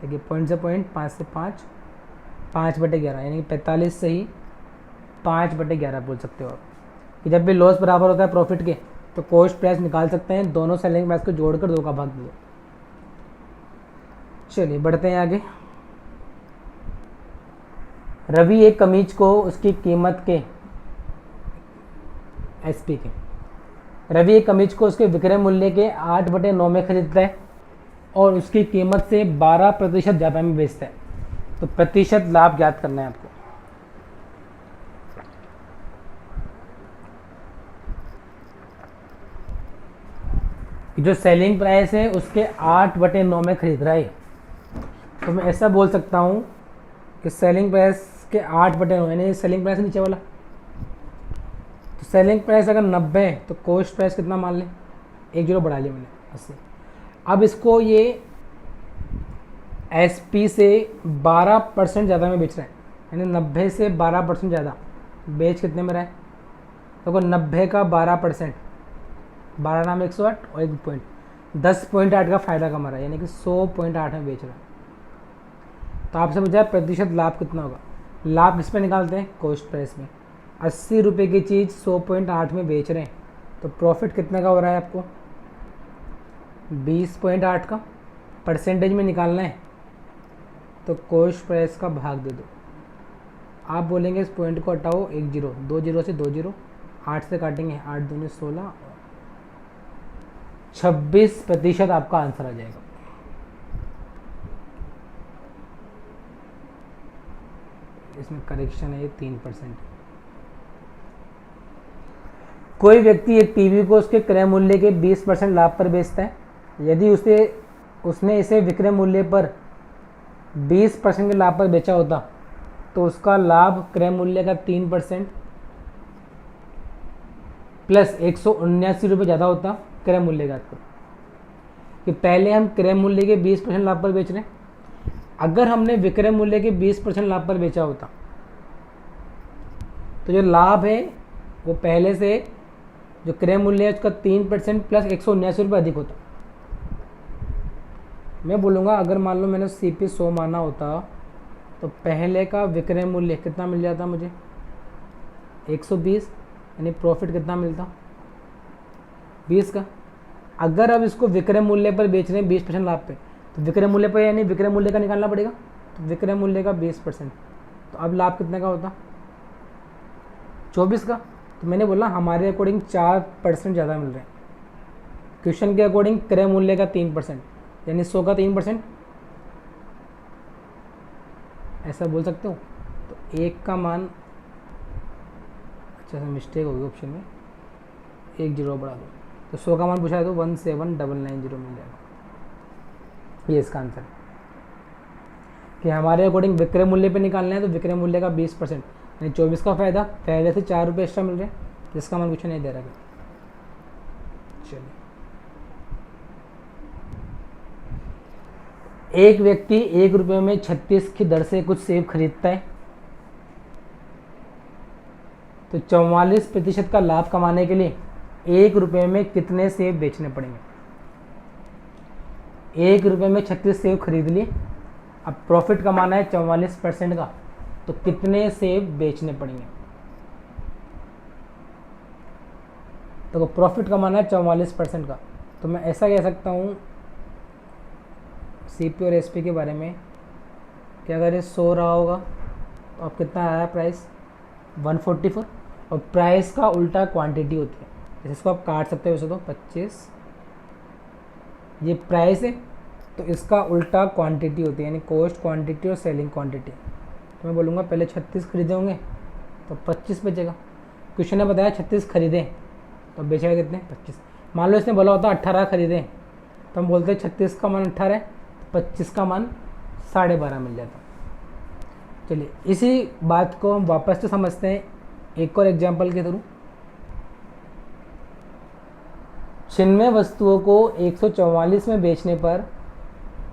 देखिए पॉइंट से पॉइंट, 5 से 5, 5/11, यानी कि 45 से ही 5/11 बोल सकते हो आप, कि जब भी लॉस बराबर होता है प्रॉफिट के तो कॉस्ट प्राइस निकाल सकते हैं, दोनों सेलिंग प्राइस को जोड़कर 2 का भाग दो। चलिए बढ़ते हैं आगे। रवि एक कमीज को उसकी कीमत के SP के रवि एक कमीज को उसके विक्रय मूल्य के 8/9 में खरीदता है और उसकी कीमत से 12% ज़्यादा में बेचता है। तो प्रतिशत लाभ ज्ञात करना है आपको। जो सेलिंग प्राइस है उसके 8/9 में खरीद रहा है, तो मैं ऐसा बोल सकता हूँ कि सेलिंग प्राइस के 8/9, यानी सेलिंग प्राइस नीचे वाला तो सेलिंग प्राइस अगर 90 है तो कॉस्ट प्राइस कितना मान लें, 1 जीरो बढ़ा लिया मैंने 80। अब इसको ये SP से 12% ज़्यादा में बेच रहे हैं, यानी 90 से 12% ज़्यादा बेच कितने में रहा है, तो 90 का 12%, 12 नाम 108 और 1 पॉइंट 10.8 का फ़ायदा कमा रहा है, यानी कि 100.8 में बेच रहा है। तो आपसे पूछा प्रतिशत लाभ कितना होगा, लाभ किस पे निकालते हैं, कॉस्ट प्राइस में। 80 रुपये की चीज़ 100.8 में बेच रहे हैं, तो प्रॉफिट कितने का हो रहा है आपको, 20.8 का। परसेंटेज में निकालना है तो कॉस्ट प्राइस का भाग दे दो। आप बोलेंगे इस पॉइंट को हटाओ, 1 जीरो, 2 जीरो से 2 जीरो, 8 से काटेंगे, 8 दूनी 16, 26% आपका आंसर आ जाएगा। इसमें करेक्शन है, ये 3%। कोई व्यक्ति एक टीवी को उसके क्रय मूल्य के 20% लाभ पर बेचता है। यदि उसने इसे विक्रय मूल्य पर 20% के लाभ पर बेचा होता तो उसका लाभ क्रय मूल्य का 3% प्लस 179 रुपये ज़्यादा होता क्रय मूल्य का। कि पहले हम क्रय मूल्य के 20% लाभ पर बेच रहे हैं, अगर हमने विक्रय मूल्य के 20% लाभ पर बेचा होता तो जो लाभ है वो पहले से जो क्रय मूल्य है उसका 3% प्लस 179 रुपये अधिक होता। मैं बोलूँगा अगर मान लो मैंने CP 100 माना होता तो पहले का विक्रय मूल्य कितना मिल जाता मुझे, 120, यानी प्रॉफिट कितना मिलता, 20 का। अगर अब इसको विक्रय मूल्य पर बेच रहे हैं 20% लाभ पे, तो विक्रय मूल्य पर यानी विक्रय मूल्य का निकालना पड़ेगा, तो विक्रय मूल्य का 20%, तो अब लाभ कितने का होता, 24 का। तो मैंने बोला हमारे अकॉर्डिंग 4% ज़्यादा मिल रहे हैं, क्वेश्चन के अकॉर्डिंग क्रय मूल्य का 3%, यानी 100 का 3%, ऐसा बोल सकते हो। तो 1 का मान, अच्छा मिस्टेक होगी ऑप्शन में, 1 जीरो बढ़ा दो, तो 100 का मान पूछा है तो 17990 मिल जाएगा। ये इसका आंसर है कि हमारे अकॉर्डिंग विक्रय मूल्य पे निकालना है तो विक्रय मूल्य का 20%, यानी 24 का फ़ायदा, पहले से 4 रुपये एक्स्ट्रा मिल रहे हैं, जिसका मान कुछ नहीं दे रहा। चलिए, एक व्यक्ति 1 रुपये में 36 की दर से कुछ सेब खरीदता है, तो 44% का लाभ कमाने के लिए 1 रुपये में कितने सेब बेचने पड़ेंगे। 1 रुपये में 36 सेब खरीद लिए, अब प्रॉफिट कमाना है 44% का, तो कितने सेब बेचने पड़ेंगे। तो प्रॉफिट कमाना है 44% का, तो मैं ऐसा कह सकता हूँ CP और SP के बारे में कि अगर ये 100 रहा होगा तो अब कितना आया प्राइस, 144, और प्राइस का उल्टा क्वांटिटी होती है, जैसे इसको आप काट सकते हो वैसे तो 25, ये प्राइस है तो इसका उल्टा क्वांटिटी होती है, यानी कॉस्ट क्वांटिटी और सेलिंग क्वांटिटी। तो मैं बोलूँगा पहले 36 खरीदे होंगे तो 25 बेचेगा। क्वेश्चन ने बताया 36 खरीदें तो बेचेगा कितने, 25। मान लो इसने बोला होता 18 खरीदें, तो हम बोलते हैं 36 का मान 18 है, 25 का मान 12.5 मिल जाता। चलिए इसी बात को हम वापस से समझते हैं एक और एग्जाम्पल के थ्रू। 96 वस्तुओं को 144 में बेचने पर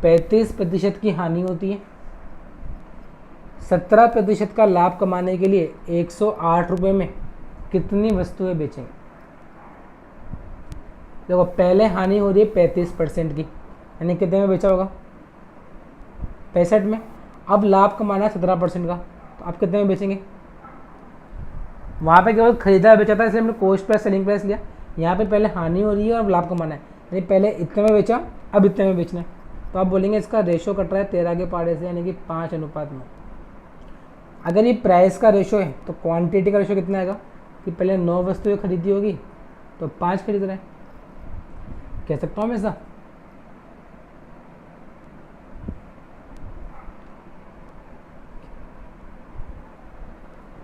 35% की हानि होती है। 17% का लाभ कमाने के लिए 108 रुपये में कितनी वस्तुएं बेचेंगे। देखो पहले हानि हो रही है 35% की, यानी कितने में बेचा होगा, 65 में। अब लाभ कमाना है 17% का, तो आप कितने में बेचेंगे। वहाँ पे केवल खरीदा बेचा था इसलिए हमने कॉस्ट प्राइस सेलिंग प्राइस लिया। यहाँ पे पहले हानि हो रही है और लाभ कमाना है, यानी पहले इतने में बेचा अब इतने में बेचना है। तो आप बोलेंगे इसका रेशो कट रहा है 13 के पाड़े से, यानी कि 5:9। अगर ये प्राइस का रेशो है तो क्वांटिटी का रेशो कितना आएगा कि पहले 9 वस्तुएं खरीदी होगी तो 5 खरीद रहे हैं, कह सकता हूँ मैं ऐसा।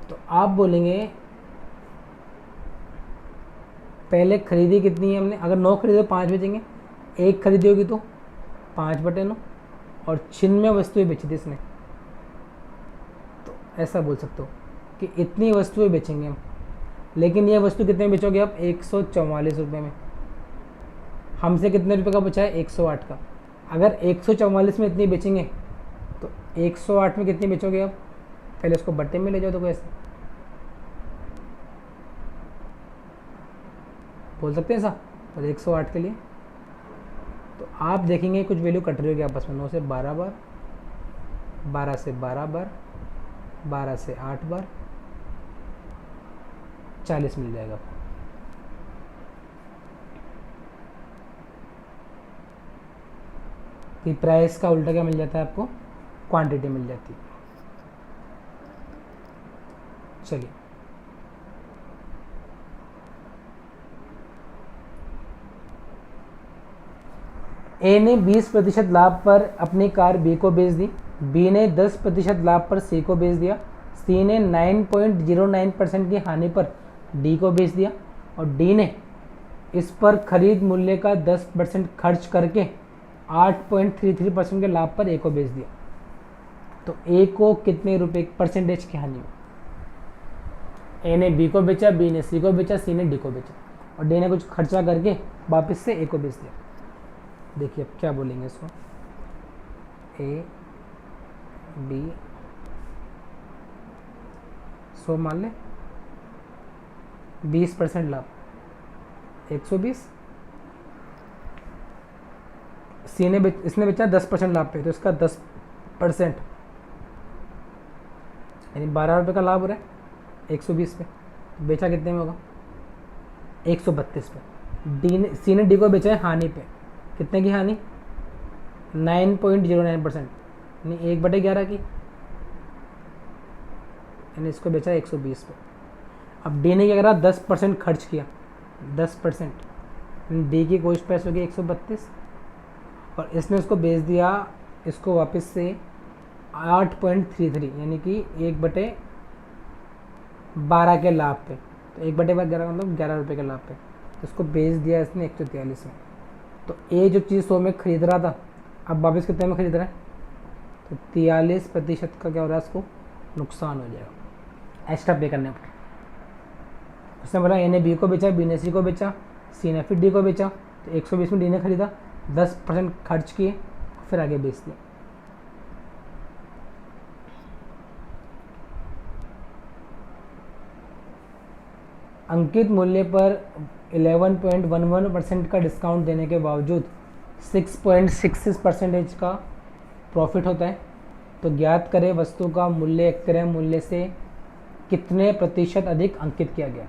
तो आप बोलेंगे पहले खरीदी कितनी है हमने, अगर 9 खरीदे तो 5 बेचेंगे, 1 खरीदी होगी तो 5/9, और 96 वस्तुएं बेची थी इसने, तो ऐसा बोल सकते हो कि इतनी वस्तुएं बेचेंगे हम। लेकिन ये वस्तु कितने में बेचोगे आप? 144 रुपये में। हमसे कितने रुपए का बचा है? 108 का। अगर 144 में इतनी बेचेंगे तो 108 में कितनी बेचोगे आप? पहले उसको बट्टे में ले जाओ, तो कैसे बोल सकते हैं ऐसा? और 108 के लिए तो आप देखेंगे कुछ वैल्यू कट रही होगी आपस में, 9 से 12 बार, 12 से 12 बार, 12 से 8 बार, 40 मिल जाएगा आपको। कि प्राइस का उल्टा क्या मिल जाता है आपको? क्वांटिटी मिल जाती है। चलिए ए ने 20% लाभ पर अपनी कार बी को बेच दी, बी ने 10% लाभ पर सी को बेच दिया, सी ने 9.09% की हानि पर डी को बेच दिया और डी ने इस पर खरीद मूल्य का 10% खर्च करके 8.33% के लाभ पर ए को बेच दिया। तो ए को कितने रुपए परसेंटेज की हानि हुई? ए ने बी को बेचा, बी ने सी को बेचा, सी ने डी को बेचा और डी ने कुछ खर्चा करके वापस से ए को बेच दिया। देखिए अब क्या बोलेंगे इसको, ए बी 100 मान ले, 20% लाभ 120, सी ने इसने बेचा 10% लाभ पे, तो इसका 10% यानी 12 रुपये का लाभ हो रहा है 120 पे, तो बेचा कितने में होगा? 132 पे। डी ने सी ने डी को बेचा है हानि पे, कितने की हानि? 9.09%, यानी 1/11 की, यानी इसको बेचा 120 पे। अब डी ने क्या करा? 10% खर्च किया, 10%, डी की कोई पैसे होगी 132 और इसने उसको बेच दिया इसको वापस से 8.33 यानी कि 1/12 के लाभ पे। तो 1/11 मतलब 11 रुपये के लाभ पे, तो इसको बेच दिया इसने 143 में। तो ए जो चीज़ 100 में खरीद रहा था, अब वापस कितने में खरीद रहा है? तो 43% का क्या हो रहा है? इसको नुकसान हो जाएगा एक्स्ट्रा पे करने पर। उसने बोला ए ने बी को बेचा, बी ने सी को बेचा, सी ने फिर डी को बेचा, तो 120 में डी ने खरीदा, 10% खर्च किए, फिर आगे बेच दिया। अंकित मूल्य पर 11.11% का डिस्काउंट देने के बावजूद 6.66% का प्रॉफिट होता है। तो ज्ञात करें वस्तु का मूल्य क्रय मूल्य से कितने प्रतिशत अधिक अंकित किया गया।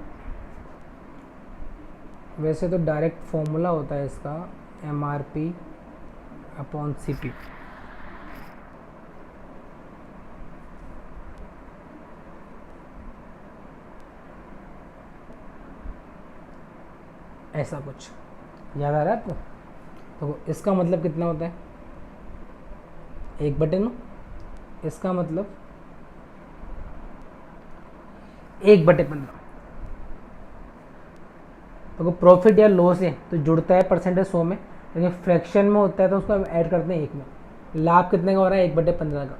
वैसे तो डायरेक्ट फॉर्मूला होता है इसका MRP/CP। ऐसा कुछ याद आ रहा है आपको? तो इसका मतलब कितना होता है? 1/9। इसका मतलब 1/15। तो प्रॉफिट या लॉस है तो जुड़ता है परसेंटेज 100 में, लेकिन फ्रैक्शन में होता है तो उसको ऐड करते हैं 1 में। लाभ कितने का हो रहा है? 1/15 का,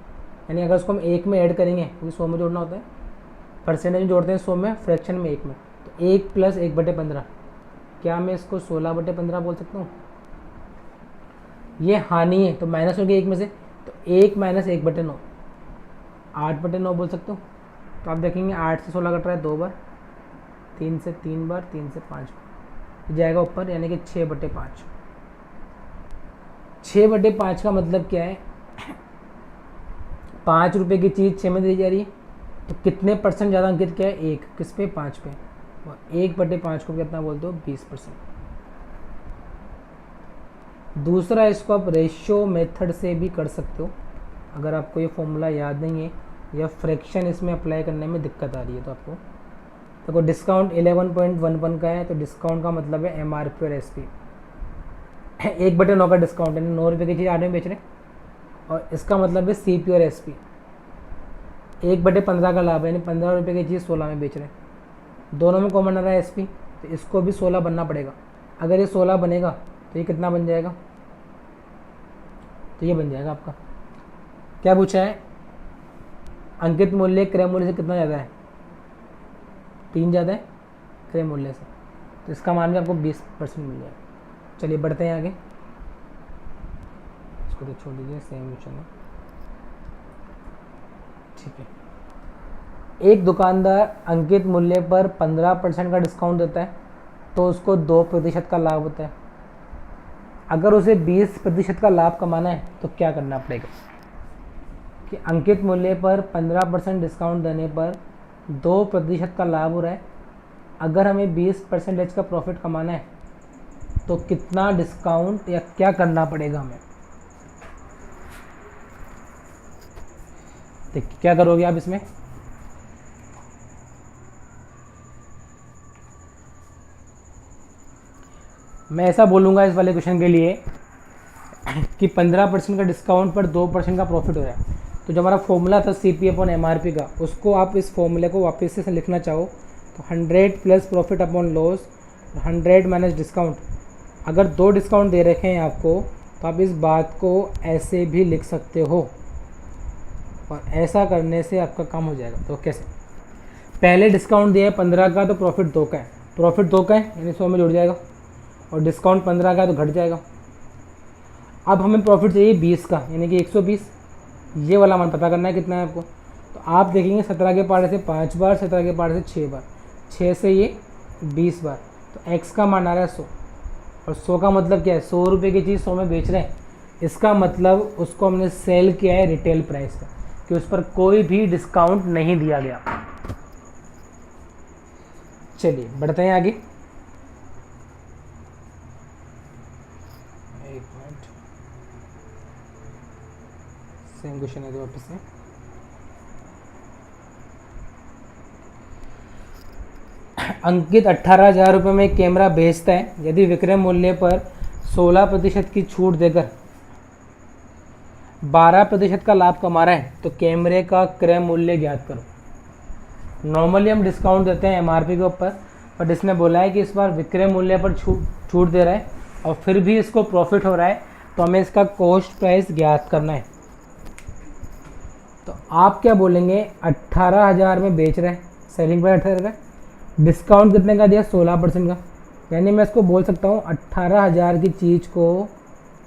यानी अगर उसको हम 1 में ऐड करेंगे क्योंकि 100 में जोड़ना होता है, परसेंटेज में जोड़ते हैं 100 में, फ्रैक्शन में 1 में, तो 1 + 1/15। क्या मैं इसको 16/15 बोल सकता हूँ? ये हानि है तो माइनस होगी 1 में से, तो 1 - 1/9 8/9 बोल सकते हो। तो आप देखेंगे 8 से 16 कट रहा है 2 बार, 3 से 3 बार, 3 से 5 बार जाएगा ऊपर, यानी कि 6/5। 6/5 का मतलब क्या है? 5 रुपये की चीज़ 6 में दी जा रही है, तो कितने परसेंट ज़्यादा अंकित क्या है? 1 किस पे? 5 पे। 1/5 को कितना बोलते हो? 20%। दूसरा, इसको आप रेशियो मेथड से भी कर सकते हो अगर आपको ये फॉर्मूला याद नहीं है या फ्रैक्शन इसमें अप्लाई करने में दिक्कत आ रही है तो आपको। देखो डिस्काउंट 11.11 का है, तो डिस्काउंट का मतलब है MRP और SP। 1/9 का डिस्काउंट है, 9 रुपये की चीज़ 8 में बेच रहे, और इसका मतलब है CP और SP। 1/15 का लाभ है, यानी 15 रुपये की चीज़ 16 में बेच रहे, दोनों में कॉमन आ रहा है SP, तो इसको भी 16 बनना पड़ेगा। अगर ये 16 बनेगा तो ये कितना बन जाएगा? तो ये बन जाएगा आपका, क्या पूछा है? अंकित मूल्य क्रय मूल्य से कितना ज़्यादा है? 3 ज़्यादा है, विक्रय मूल्य से, तो इसका मान भी आपको 20% मिल जाएगा। चलिए बढ़ते हैं आगे, इसको तो छोड़ दीजिए, सेम क्वेश्चन है, ठीक है। एक दुकानदार अंकित मूल्य पर 15% का डिस्काउंट देता है तो उसको 2% का लाभ होता है। अगर उसे 20% का लाभ कमाना है तो क्या करना पड़ेगा? कि अंकित मूल्य पर 15% डिस्काउंट देने पर 2% का लाभ हो रहा है, अगर हमें 20% का प्रॉफिट कमाना है तो कितना डिस्काउंट या क्या करना पड़ेगा हमें? देखिए क्या करोगे आप इसमें, मैं ऐसा बोलूँगा इस वाले क्वेश्चन के लिए कि 15% का डिस्काउंट पर 2% का प्रॉफिट हो रहा है, तो जो हमारा फॉर्मूला था CP अपॉन MRP का, उसको आप इस फॉर्मूले को वापस से लिखना चाहो तो 100 plus profit upon loss 100 minus discount. अगर 2 डिस्काउंट दे रखे हैं आपको तो आप इस बात को ऐसे भी लिख सकते हो, और ऐसा करने से आपका काम हो जाएगा। तो कैसे? पहले डिस्काउंट दिया है 15 का तो प्रॉफिट 2 का है, प्रॉफिट 2 का है यानी 100 में जुड़ जाएगा, और डिस्काउंट 15 का है तो घट जाएगा। अब हमें प्रॉफिट चाहिए 20 का यानी कि 120, ये वाला मान पता करना है कितना है आपको। तो आप देखेंगे 17 के पार्ट से 5 बार, 17 के पार्ट से 6 बार, 6 से ये 20 बार, तो x का मान आ रहा है 100, और 100 का मतलब क्या है? 100 रुपये की चीज़ 100 में बेच रहे हैं, इसका मतलब उसको हमने सेल किया है रिटेल प्राइस पर, कि उस पर कोई भी डिस्काउंट नहीं दिया गया। चलिए बढ़ते हैं आगे, एक मिनट, सेम क्वेश्चन है तो वापस से। अंकित 18,000 रुपये में कैमरा बेचता है, यदि विक्रय मूल्य पर 16% की छूट देकर 12% का लाभ कमा रहा है तो कैमरे का क्रय मूल्य ज्ञात करो। नॉर्मली हम डिस्काउंट देते हैं MRP के ऊपर, बट इसने बोला है कि इस बार विक्रय मूल्य पर छूट दे रहा है और फिर भी इसको प्रॉफिट हो रहा है, तो हमें इसका कॉस्ट प्राइस ज्ञात करना है। तो आप क्या बोलेंगे, 18,000 में बेच रहे हैं, सेलिंग प्राइस 18,000 का, डिस्काउंट कितने का दिया? 16% का, यानी मैं इसको बोल सकता हूँ 18,000 की चीज़ को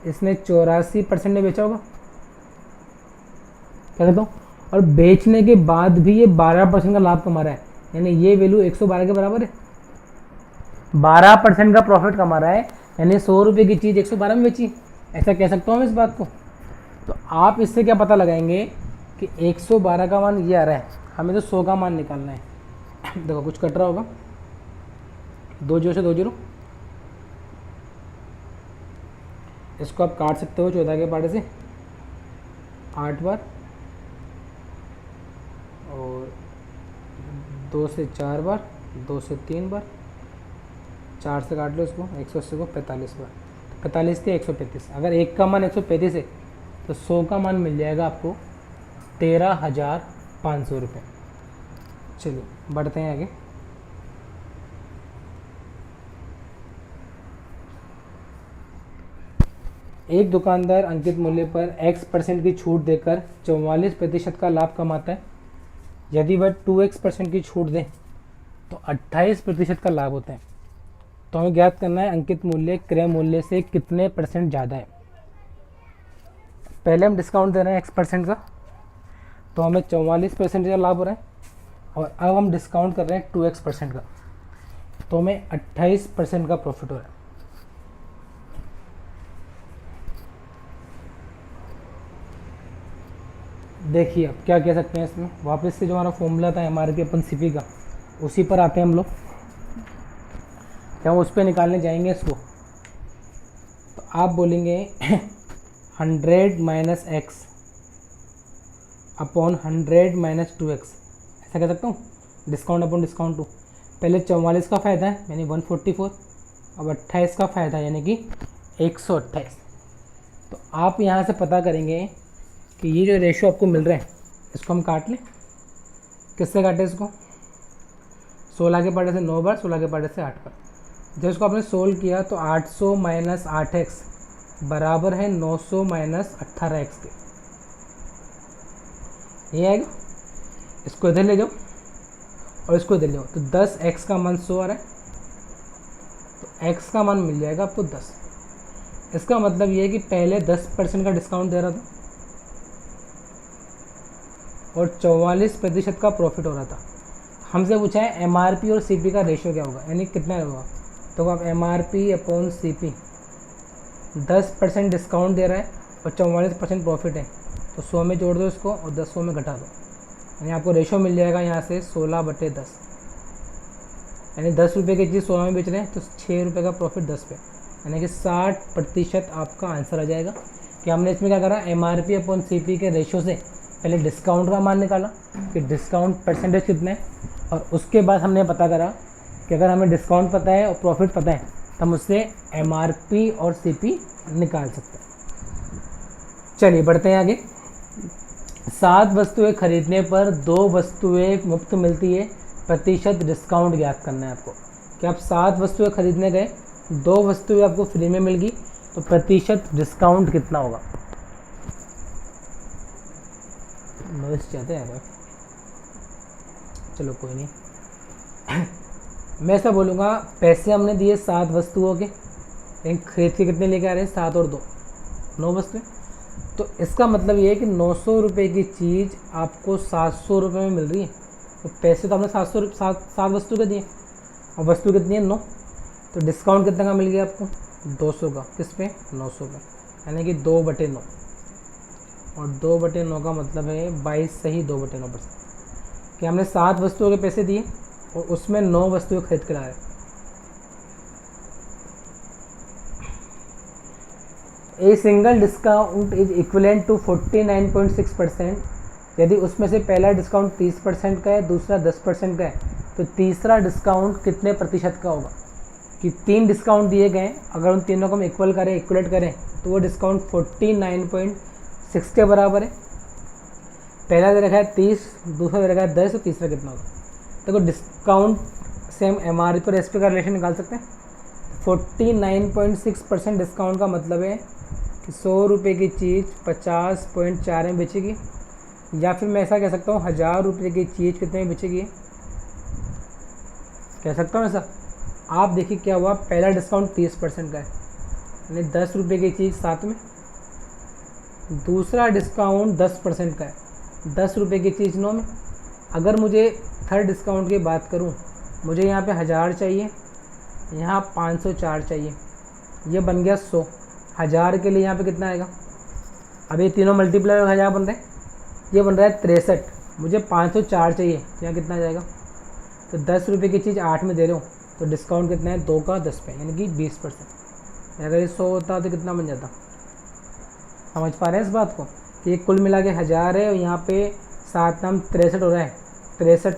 इसने 84% में बेचा होगा, क्या कहता हूँ, और बेचने के बाद भी ये 12% का लाभ कमा रहा है, यानी ये वैल्यू 112 के बराबर है। 12% का प्रॉफिट कमा रहा है, यानी 100 रुपये की चीज़ 112 में बेची, ऐसा कह सकता हूँ मैं इस बात को। तो आप इससे क्या पता लगाएंगे कि 112 का मान ये आ रहा है, हमें तो 100 का मान निकालना है। देखो कुछ कट रहा होगा, 2 0 से 2 0, इसको आप काट सकते हो 14 के पार्ट से 8 बार, और 2 से 4 बार, 2 से 3 बार, 4 से काट लो इसको, 180 को 45 बार, 45 थे 135। अगर एक का मान 135 है तो 100 का मान मिल जाएगा आपको 13,500 रुपये। चलिए बढ़ते हैं आगे, एक दुकानदार अंकित मूल्य पर x% की छूट देकर 44% का लाभ कमाता है, यदि वह 2x% की छूट दे तो 28% का लाभ होता है। तो हमें ज्ञात करना है अंकित मूल्य क्रय मूल्य से कितने % ज़्यादा है। पहले हम डिस्काउंट दे रहे हैं x% का, तो हमें 44% का लाभ हो रहा है, और अब हम डिस्काउंट कर रहे हैं 2x% का, तो हमें 28% का प्रॉफिट हो रहा है। देखिए अब क्या कह सकते हैं इसमें, वापस से जो हमारा फॉर्मूला था MRP अपन CP का, उसी पर आते हैं हम लोग, क्या हम उस पर निकालने जाएंगे इसको। तो आप बोलेंगे 100 minus x upon 100 minus 2x, ऐसा कह सकता हूँ, डिस्काउंट अपॉन डिस्काउंट 2। पहले 44 का फ़ायदा है यानी 144, अब 28 का फ़ायदा यानी कि 128। तो आप यहाँ से पता करेंगे कि ये जो रेशियो आपको मिल रहा है इसको हम काट लें। किससे काटें इसको? 16 के पार्ट से 9 बार, 16 के पार्ट से 8 बार। जब इसको आपने सोल्व किया तो 800 माइनस 8x बराबर है 900 माइनस 18x के, ये आएगा। इसको इधर ले जाओ और इसको इधर ले जाओ, तो 10x का मान 100 आ रहा है x का मान मिल जाएगा आपको 10। इसका मतलब ये है कि पहले 10% का डिस्काउंट दे रहा था और 44% का प्रॉफिट हो रहा था। हमसे पूछा है MRP और CP का रेशियो क्या होगा, यानी कितना होगा। तो आप MRP अपॉन CP, 10% डिस्काउंट दे रहा है और 44% प्रॉफिट है, तो 100 में जोड़ दो इसको और 100 में घटा दो, यानी आपको रेशियो मिल जाएगा यहाँ से 16/10। यानी 10 रुपये की चीज़ 16 में बेच रहे हैं तो 6 रुपये का प्रॉफिट 10 पे, यानी कि 60% आपका आंसर आ जाएगा। कि हमने इसमें क्या करा, MRP अपॉन CP के रेशियो से पहले डिस्काउंट का मान निकाला कि डिस्काउंट परसेंटेज कितना है, और उसके बाद हमने पता करा कि अगर हमें डिस्काउंट पता है और प्रॉफिट पता है तो हम उससे MRP और CP निकाल सकते हैं। चलिए बढ़ते हैं आगे। 7 वस्तुएं खरीदने पर 2 वस्तुएं मुफ्त मिलती है, प्रतिशत डिस्काउंट ज्ञात करना है आपको। कि आप 7 वस्तुएं खरीदने गए, 2 वस्तुएं आपको फ्री में मिल गई, तो प्रतिशत डिस्काउंट कितना होगा। नोइस चाहते हैं यार, चलो कोई नहीं। मैं ऐसा बोलूँगा, पैसे हमने दिए 7 वस्तुओं के, लेकिन खरीद के कितने लेके आ रहे हैं, 7 और 2, 9 वस्तुएं। तो इसका मतलब ये है कि 900 रुपये की चीज़ आपको 700 रुपये में मिल रही है। तो पैसे तो हमने 7 वस्तु के दिए और वस्तु कितनी है, 9। तो डिस्काउंट कितने का मिल गया आपको, 200 का। किस पे, 900 पे, यानी कि 2/9। और 2/9 का मतलब है 22 से ही 2/9%। कि हमने 7 वस्तुओं के पैसे दिए और उसमें 9 वस्तुएं खरीद कर आए। A single discount is equivalent to 49.6%। यदि उसमें से पहला डिस्काउंट 30% का है, दूसरा 10% का है, तो तीसरा डिस्काउंट कितने प्रतिशत का होगा। कि 3 डिस्काउंट दिए गए, अगर उन तीनों को हम इक्वलेट करें तो वो डिस्काउंट 49.6 के बराबर है। पहला दे रखा है 30, दूसरा दे रखा है 10, तो तीसरा कितना होगा। देखो डिस्काउंट से हम MRP और SP का रिलेशन निकाल सकते हैं। 49.6% डिस्काउंट का मतलब है कि 100 रुपये की चीज़ 50.4 में बेचेगी, या फिर मैं ऐसा कह सकता हूँ 1000 रुपये की चीज़ कितने में बेचेगी, कह सकता हूँ ऐसा। आप देखिए क्या हुआ, पहला डिस्काउंट 30% का है, यानी 10 रुपये की चीज़ 7 में। दूसरा डिस्काउंट 10% का है, 10 रुपये की चीज़ 9 में। अगर मुझे थर्ड डिस्काउंट की बात करूँ, मुझे यहाँ पे 1000 चाहिए, यहाँ 504 चाहिए, ये बन गया 100। 1000 के लिए यहाँ पे कितना आएगा, अब ये तीनों मल्टीप्लाई 1000 बन रहे हैं, ये बन रहा है 63। मुझे 504 चाहिए, यहाँ कितना आ जाएगा। तो 10 रुपये की चीज़ 8 में दे रहे हो, तो डिस्काउंट कितना है, 2 का 10 पे, यानी कि 20%। अगर ये 100 होता तो कितना बन जाता। समझ पा रहे हैं इस बात को, कि ये कुल मिला के 1000 है और यहाँ पे 7 नाम 63 हो रहा है। 63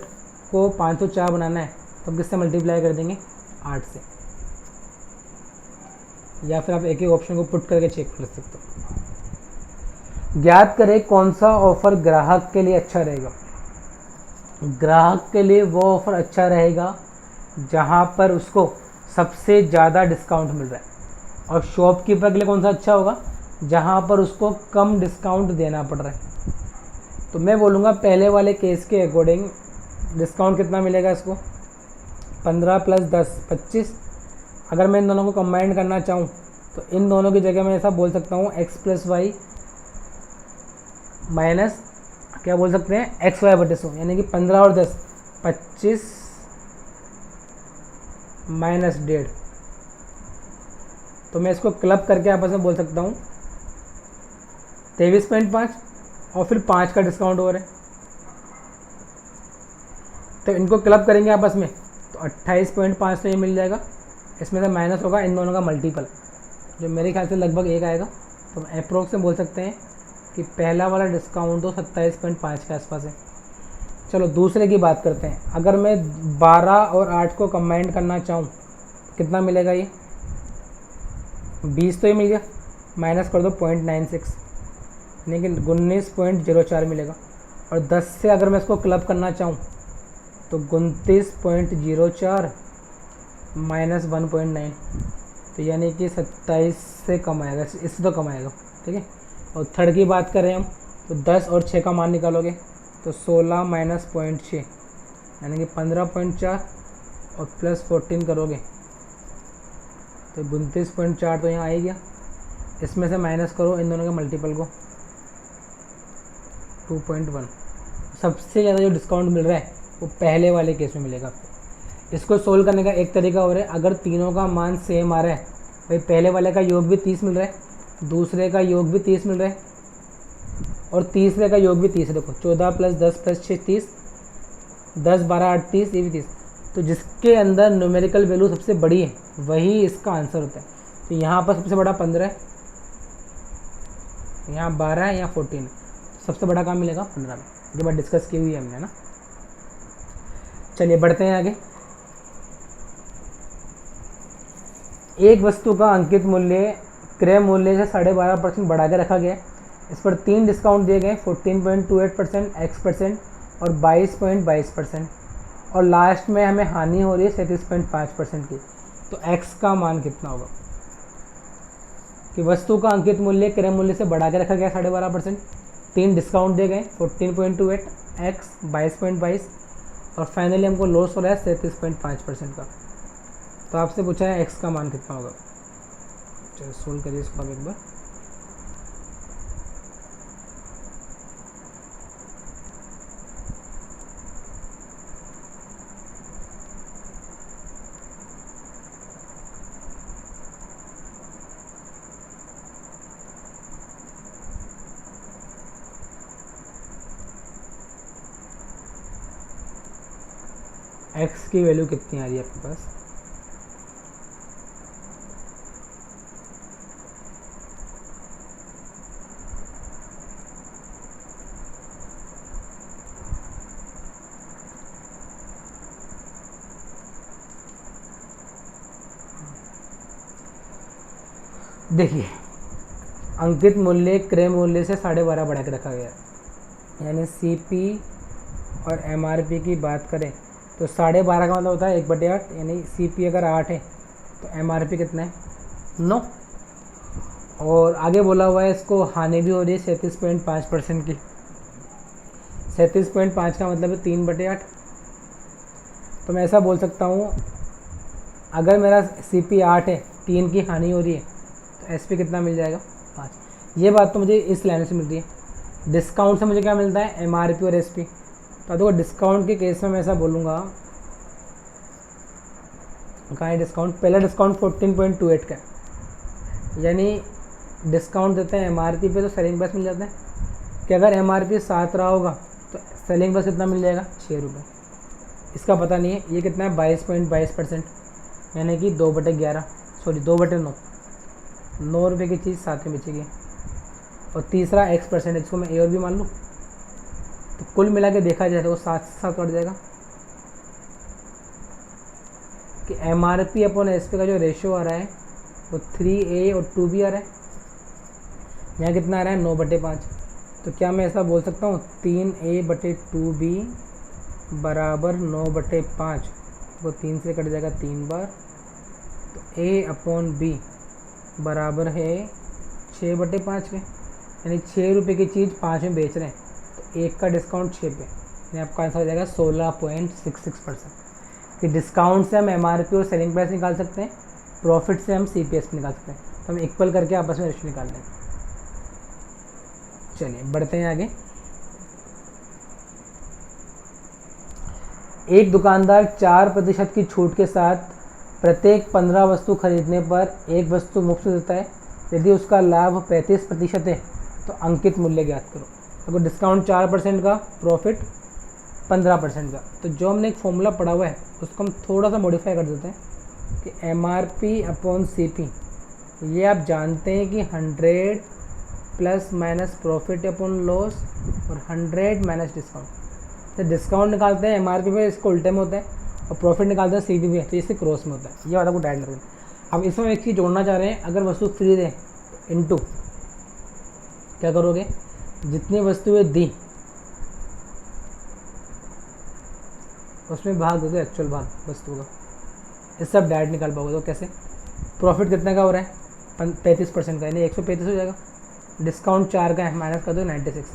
को 504 बनाना है, तो हम किससे मल्टीप्लाई कर देंगे, 8 से। या फिर आप एक ही ऑप्शन को पुट करके चेक कर सकते हो। ज्ञात करें कौन सा ऑफर ग्राहक के लिए अच्छा रहेगा। ग्राहक के लिए वो ऑफ़र अच्छा रहेगा जहाँ पर उसको सबसे ज़्यादा डिस्काउंट मिल रहा है, और शॉपकीपर के लिए कौन सा अच्छा होगा, जहाँ पर उसको कम डिस्काउंट देना पड़ रहा है। तो मैं बोलूँगा पहले वाले केस के अकॉर्डिंग डिस्काउंट कितना मिलेगा इसको, 15 + 10 25। अगर मैं इन दोनों को कंबाइन करना चाहूँ तो इन दोनों की जगह मैं ऐसा बोल सकता हूँ x + y माइनस क्या बोल सकते हैं, XY/100, यानी कि 15 और 10 25 माइनस 1.5। तो मैं इसको क्लब करके आपस में बोल सकता हूँ 23.5 और फिर 5 का डिस्काउंट हो रहा है। तो इनको क्लब करेंगे आपस में तो 28.5 तो ये मिल जाएगा, इसमें से माइनस होगा इन दोनों का मल्टीपल, जो मेरे ख्याल से लगभग 1 आएगा। तो अप्रोक्स में बोल सकते हैं कि पहला वाला डिस्काउंट तो 27.5 के आसपास है। चलो दूसरे की बात करते हैं। अगर मैं 12 और 8 को कंबाइन करना चाहूँ तो कितना मिलेगा, ये 20 तो ये मिल गया, माइनस कर दो 0.96, यानी कि 19.04 मिलेगा। और 10 से अगर मैं इसको क्लब करना चाहूँ तो 29.04 माइनस 1.9, तो यानी कि 27 से कम आएगा, इससे तो कम आएगा, ठीक है। और थर्ड की बात करें हम तो 10 और 6 का मान निकालोगे तो 16 माइनस 0.6 यानी कि 15.4 और प्लस 14 करोगे तो 32.4 तो यहाँ आ ही गया। इसमें से माइनस करो इन दोनों के मल्टीपल को, 2.1। सबसे ज़्यादा जो डिस्काउंट मिल रहा है वो पहले वाले केस में मिलेगा आपको। इसको सोल्व करने का एक तरीका हो रहा है, अगर तीनों का मान सेम आ रहा है, भाई पहले वाले का योग भी 30 मिल रहा है, दूसरे का योग भी 30 मिल रहा है, और तीसरे का योग भी 30 है। देखो 14 + 10 + 6 30, 10 12 8 30, ये भी 30। तो जिसके अंदर न्यूमेरिकल वैल्यू सबसे बड़ी है वही इसका आंसर होता है। तो यहाँ पर सबसे बड़ा 15 है, यहाँ 12 है, यहाँ 14 है। सबसे बड़ा काम मिलेगा 15 में। ये बात डिस्कस की हुई है हमने ना। चलिए बढ़ते हैं आगे। एक वस्तु का अंकित मूल्य क्रय मूल्य से 12.5% बढ़ा के रखा गया है। इस पर 3 डिस्काउंट दिए गए, 14.28%, X% और 22.22%, और लास्ट में हमें हानि हो रही है 37.5% की। तो X का मान कितना होगा? कि वस्तु का अंकित मूल्य क्रय मूल्य से बढ़ा के रखा गया 12.5%, 3 डिस्काउंट दिए गए 14.28, X 22.22, और फाइनली हमको लॉस हो रहा है 37.5% का। तो आपसे पूछा है X का मान कितना होगा। चलो सोल्व करिए इसको अब एक बार। X की वैल्यू कितनी आ रही है आपके पास? देखिए अंकित मूल्य क्रय मूल्य से 12.5 बढ़ा के रखा गया है, यानी CP और MRP की बात करें तो 12.5 का मतलब होता है 1/8, यानी CP अगर 8 है तो MRP कितना है 9। और आगे बोला हुआ है इसको हानि भी हो रही है 37.5% की। 37.5 का मतलब है 3/8। तो मैं ऐसा बोल सकता हूँ, अगर मेरा CP 8 है, 3 की हानि हो रही है, तो SP कितना मिल जाएगा 5। ये बात तो मुझे इस लाइन से मिल रही है। डिस्काउंट से मुझे क्या मिलता है MRP और SP। तो देखो डिस्काउंट के केस में मैं ऐसा बोलूँगा, कहाँ है डिस्काउंट? पहला डिस्काउंट 14.28 का है, यानी डिस्काउंट देते हैं MRP पे तो सेलिंग प्राइस मिल जाता है कि अगर MRP 7 रहा होगा तो सेलिंग प्राइस कितना मिल जाएगा 6 रुपये। इसका पता नहीं है। ये कितना है 22.22%, यानी कि 2/11, सॉरी 2/9, 9 रुपये की चीज़ 7 में बेचेगी। और तीसरा X%, इसको मैं A और B मान लूँ, तो कुल मिला के देखा जाए तो वो 7 से 7 कट जाएगा कि MRP अपॉन SP का जो रेशियो आ रहा है वो 3A और 2B आ रहा है। यहाँ कितना आ रहा है 9/5। तो क्या मैं ऐसा बोल सकता हूँ 3A/2B बराबर 9/5, वो 3 से कट जाएगा 3 बार। तो A/B बराबर है 6/5 के, यानी 6 रुपये की चीज़ 5 में बेच रहे हैं, तो 1 का डिस्काउंट 6 पे, यानी आपका आंसर हो जाएगा 16.66%। कि डिस्काउंट से हम MRP और सेलिंग प्राइस निकाल सकते हैं, प्रॉफिट से हम CPS निकाल सकते हैं। तो हम इक्वल करके आपस में रेशियो निकाल लेंगे। चलिए बढ़ते हैं आगे। एक दुकानदार 4% की छूट के साथ प्रत्येक 15 वस्तु खरीदने पर एक वस्तु मुफ्त देता है। यदि उसका लाभ 35% है तो अंकित मूल्य ज्ञात करो। अगर डिस्काउंट 4% का, प्रॉफिट 15% का, तो जो हमने एक फॉर्मूला पढ़ा हुआ है उसको हम थोड़ा सा मॉडिफाई कर देते हैं कि MRP अपॉन CP, ये आप जानते हैं कि 100 plus minus profit upon loss और 100 माइनस डिस्काउंट। तो डिस्काउंट निकालते हैं MRP पे, इसको उल्टे में होता है, और प्रॉफिट निकालते हैं CP पे, तो इससे क्रॉस में होता है। ये वाला को डायरेक्ट लगता है। अब इसमें एक चीज़ जोड़ना चाह रहे हैं, अगर वस्तु फ्री दे इनटू क्या करोगे, जितनी वस्तुएं दी उसमें भाग दो एक्चुअल भाग वस्तु का, इससे आप डायरेक्ट निकाल पाओगे। तो कैसे? प्रॉफिट कितने का हो रहा है 35% का, यानी 135 हो जाएगा। डिस्काउंट 4 का है, माइनस कर दो 96।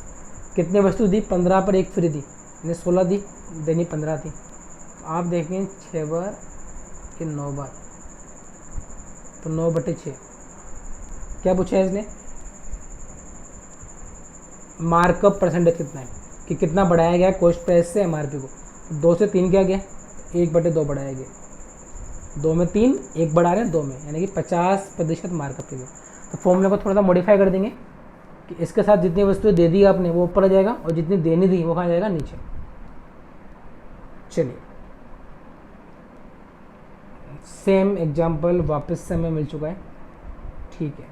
कितनी वस्तु दी? 15 पर 1 फ्री दी, यानी 16 दी, देनी 15 थी। तो आप देखें 6 बार कि 9 बार, तो 9/6। क्या पूछा है इसने, मार्कअप परसेंटेज कितना है, कि कितना बढ़ाया गया है कॉस्ट प्राइस से MRP को। 2 से 3 क्या गया, 1/2 बढ़ाया गया। 2 में 3, 1 बढ़ा रहे हैं 2 में, यानी कि 50% मार्कअप के लिए। तो फॉर्मूले को थोड़ा सा मॉडिफाई कर देंगे कि इसके साथ जितनी वस्तुएं दे दी आपने वो ऊपर आ जाएगा और जितनी देनी थी वो कहाँ जाएगा, नीचे। चलिए सेम एग्जाम्पल वापस से हमें मिल चुका है, ठीक है।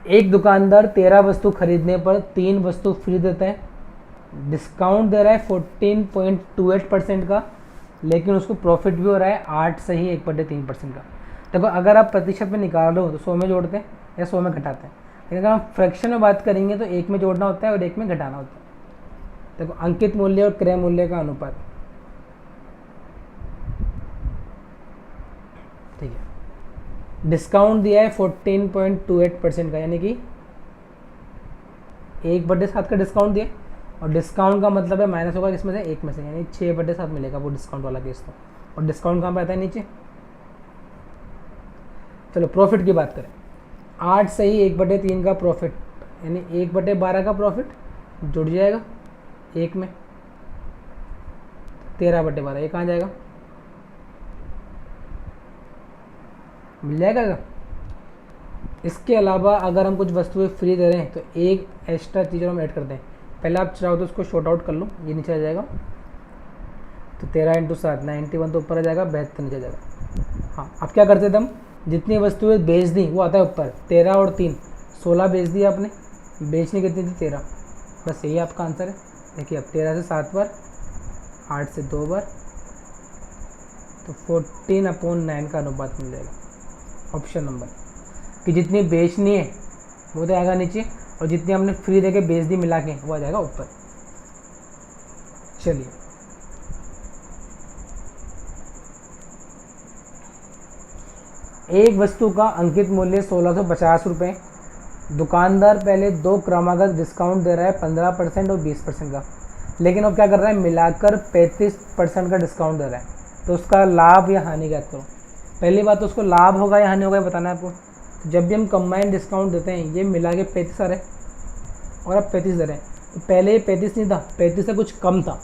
एक दुकानदार 13 वस्तु खरीदने पर 3 वस्तु फ्री देता है, डिस्काउंट दे रहा है 14.28% का, लेकिन उसको प्रॉफिट भी हो रहा है 8 से ही 1/3% का। देखो अगर आप प्रतिशत में निकाल रहे हो तो 100 में जोड़ते हैं या 100 में घटाते हैं, लेकिन अगर हम फ्रैक्शन में बात करेंगे तो 1 में जोड़ना होता है और 1 में घटाना होता है। देखो अंकित मूल्य और क्रय मूल्य का अनुपात, ठीक है। डिस्काउंट दिया है 14.28% का, यानी कि 1/7 का डिस्काउंट दिया, और डिस्काउंट का मतलब है माइनस होगा किसमें से, 1 में से, यानी 6/7 मिलेगा वो डिस्काउंट वाला केस। तो और डिस्काउंट कहाँ पे आता है, नीचे। चलो प्रॉफिट की बात करें, 8 से ही 1/3 का प्रॉफिट, यानी 1/12 का प्रॉफिट जुड़ जाएगा 1 में, 13/12 ये कहाँ जाएगा, मिल जाएगा। इसके अलावा अगर हम कुछ वस्तुएं फ्री दे रहे हैं तो एक एक्स्ट्रा चीज़ हम ऐड करते हैं। पहले आप चाहो तो उसको शॉर्ट आउट कर लो, ये नीचे आ जाएगा, तो 13 × 7 91 तो ऊपर आ जाएगा, 72 नीचे आ जाएगा। हाँ अब क्या करते थे हम, जितनी वस्तुएं बेच दी वो आता है ऊपर, 13 और 3 16 बेच दी आपने, बेचनी कितनी थी 13, बस यही आपका आंसर है। देखिए अब 13 से 7 बार, 8 से 2 बार, तो 14/9 का अनुपात मिल जाएगा। ऑप्शन नंबर कि जितनी बेचनी है वो तो आएगा नीचे, और जितनी हमने फ्री देके बेच दी मिला के वो आ जाएगा ऊपर। चलिए एक वस्तु का अंकित मूल्य 1650 रुपये, दुकानदार पहले 2 क्रमागत डिस्काउंट दे रहा है 15% और 20% का, लेकिन अब क्या कर रहा है, मिलाकर 35% का डिस्काउंट दे रहा है। तो उसका लाभ या हानि ज्ञात करो। पहली बात तो उसको लाभ होगा या हानि होगा ये बताना है आपको। तो जब भी हम कंबाइंड डिस्काउंट देते हैं, ये मिला के 35 आ रहे हैं और अब 35 दे रहे हैं, तो पहले ये 35 नहीं था, 35 से कुछ कम था।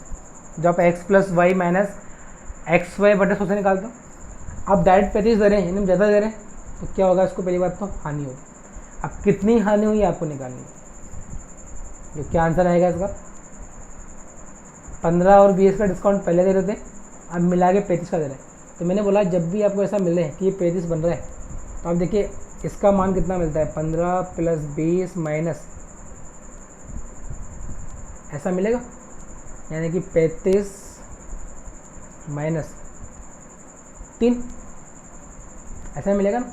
जब आप x + y - xy/100 से निकालते हो, अब डायरेक्ट 35 दे रहे हैं, यानी ज़्यादा दे रहे हैं, तो क्या होगा, इसको पहली बात तो हानि होगी। अब कितनी हानि हुई आपको निकालनी है, जो क्या आंसर आएगा इसका, 15 और 20 का डिस्काउंट पहले दे रहे थे, अब मिला के 35 का दे रहे हैं। तो मैंने बोला जब भी आपको ऐसा मिले कि ये 35 बन रहा है, तो आप देखिए इसका मान कितना मिलता है, 15 + 20 माइनस ऐसा मिलेगा, यानी कि 35 - 3 ऐसा मिलेगा ना।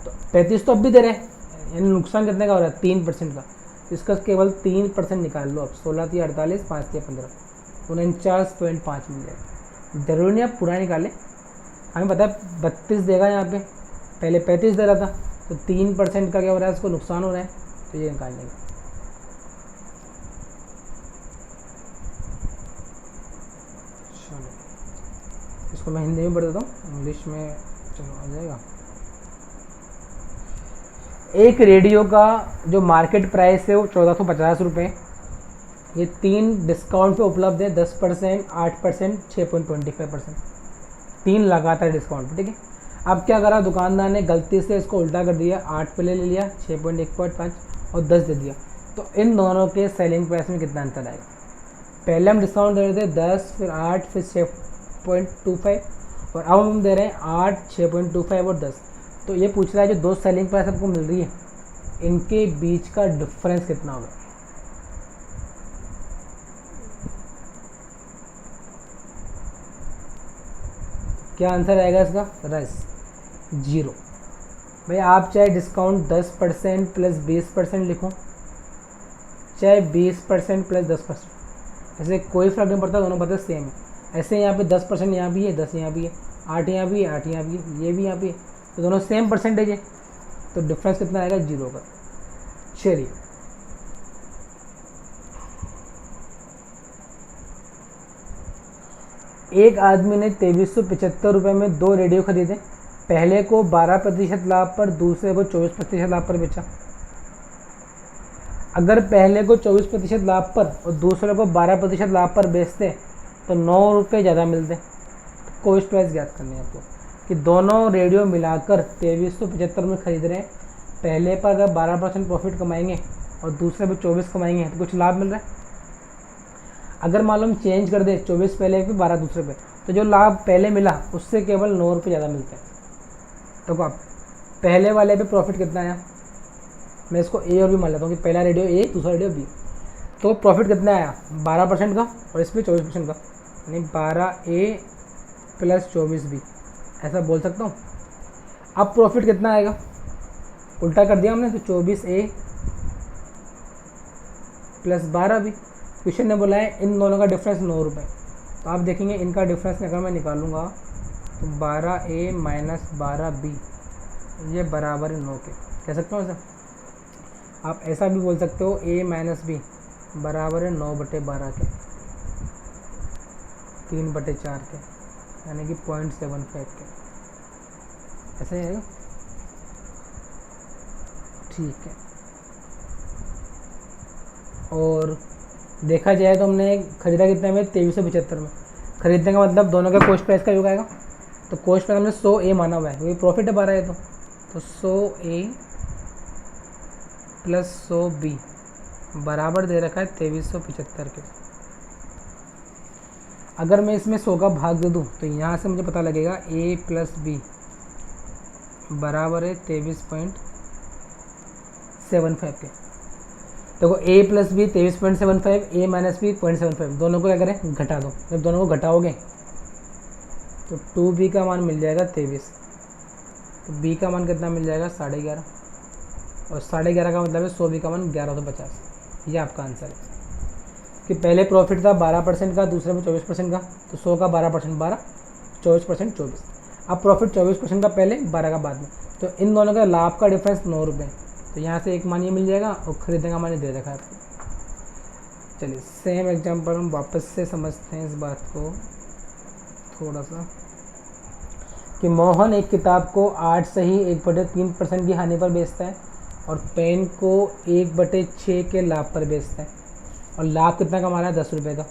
तो 35 तो अब भी दे रहे हैं, यानी नुकसान कितने का हो रहा है, 3% का। तो इसका केवल 3% निकाल लो अब, 16 × 48, 5 × 15, 49.5 मिल जाएगा। जरूरी नहीं आप पूरा निकालें, हमें पता है 32 देगा यहाँ पे, पहले 35 दे रहा था, तो 3% का क्या हो रहा है, इसको नुकसान हो रहा है, तो ये निकाल लेंगे। चलो इसको मैं हिंदी में पढ़ देता हूँ, इंग्लिश में चलो आ जाएगा। एक रेडियो का जो मार्केट प्राइस है वो 1450 रुपये, ये 3 डिस्काउंट पे उपलब्ध है, 10%, 8%, 6.25%, 3 लगातार डिस्काउंट पे, ठीक है। अब क्या करा, दुकानदार ने गलती से इसको उल्टा कर दिया, 8 पहले ले लिया, 6.15 और 10 दे दिया। तो इन दोनों के सेलिंग प्राइस में कितना अंतर आएगा। पहले हम डिस्काउंट दे रहे थे 10, फिर 8, फिर 6.25, और अब हम दे रहे हैं 8, 6.25 और 10। तो ये पूछ रहा है जो 2 सेलिंग प्राइस आपको मिल रही है, इनके बीच का डिफरेंस कितना होगा। क्या आंसर आएगा इसका, रस 0। भाई आप चाहे डिस्काउंट 10% + 20% लिखो, चाहे 20% + 10%, ऐसे कोई फ़र्क नहीं पड़ता, दोनों बातें सेम है। ऐसे यहाँ पे 10% यहाँ भी है, 10 यहाँ भी है, 8 यहाँ भी है, 8 यहाँ भी है, ये भी यहाँ पे है, तो दोनों सेम परसेंटेज है, तो डिफरेंस कितना आएगा, 0 का। चलिए एक आदमी ने 2375 रुपये में 2 रेडियो खरीदे, पहले को 12% लाभ पर, दूसरे को 24% लाभ पर बेचा। अगर पहले को 24% लाभ पर और दूसरे को 12% लाभ पर बेचते तो 9 रुपये ज़्यादा मिलते। तो कॉस्ट प्राइस ज्ञात करनी है आपको कि दोनों रेडियो मिलाकर 2375 में खरीद रहे हैं। पहले पर अगर 12% प्रॉफिट कमाएंगे और दूसरे पर 24 कमाएंगे तो कुछ लाभ मिल रहा है। अगर मालूम चेंज कर दे 24 पहले पे 12 दूसरे पे, तो जो लाभ पहले मिला उससे केवल 9 रुपये ज़्यादा मिलते हैं। तो आप पहले वाले पे प्रॉफिट कितना आया, मैं इसको ए और बी मान लेता हूँ कि पहला रेडियो ए दूसरा रेडियो बी। तो प्रॉफिट कितना आया 12% का और इस पर 24% का, यानी 12A + 24B, ऐसा बोल सकता हूँ। अब प्रॉफिट कितना आएगा, उल्टा कर दिया हमने, तो 24A + 12B। क्वेश्चन ने बोला है इन दोनों का डिफरेंस 9 रुपये। तो आप देखेंगे इनका डिफरेंस अगर मैं निकालूंगा तो 12A - 12B ये बराबर है 9 के। कह सकता हूँ ऐसा। आप ऐसा भी बोल सकते हो A - B बराबर है 9/12 के, 3/4 के, यानी कि 0.75 के। ऐसा ही आएगा, ठीक है। और देखा जाए तो हमने खरीदा कितने में, 2375 में। खरीदने का मतलब दोनों का कॉस्ट प्राइस का योग आएगा। तो कॉस्ट प्राइस हमने 100A माना हुआ है क्योंकि प्रॉफिट है 12 है। तो 100A + 100B बराबर दे रखा है 2375 के। अगर मैं इसमें 100 का भाग दे दूँ तो यहाँ से मुझे पता लगेगा A + B बराबर है 23.75 के। देखो A + B 23.75, A - B 0.75, दोनों को क्या करें घटा दो। जब दोनों को घटाओगे तो 2B का मान मिल जाएगा 23, तो B का मान कितना मिल जाएगा 11.5, और 11.5 का मतलब है 100B का मान 1150। ये आपका आंसर है कि पहले प्रॉफिट था 12% का, दूसरे में 24% का, तो 100 का 12% 12, 24% 24। अब प्रॉफिट 24% का पहले, 12 का बाद में। तो इन दोनों का लाभ का डिफरेंस 9 रुपये। तो यहाँ से एक मान ये मिल जाएगा और खरीदने का मान ये दे रखा है आपको। चलिए सेम एग्जांपल हम वापस से समझते हैं इस बात को थोड़ा सा, कि मोहन एक किताब को 8 सही 1/3% की हानि पर बेचता है और पेन को 1/6 के लाभ पर बेचता है, और लाभ कितना कमा रहा है 10 रुपये का।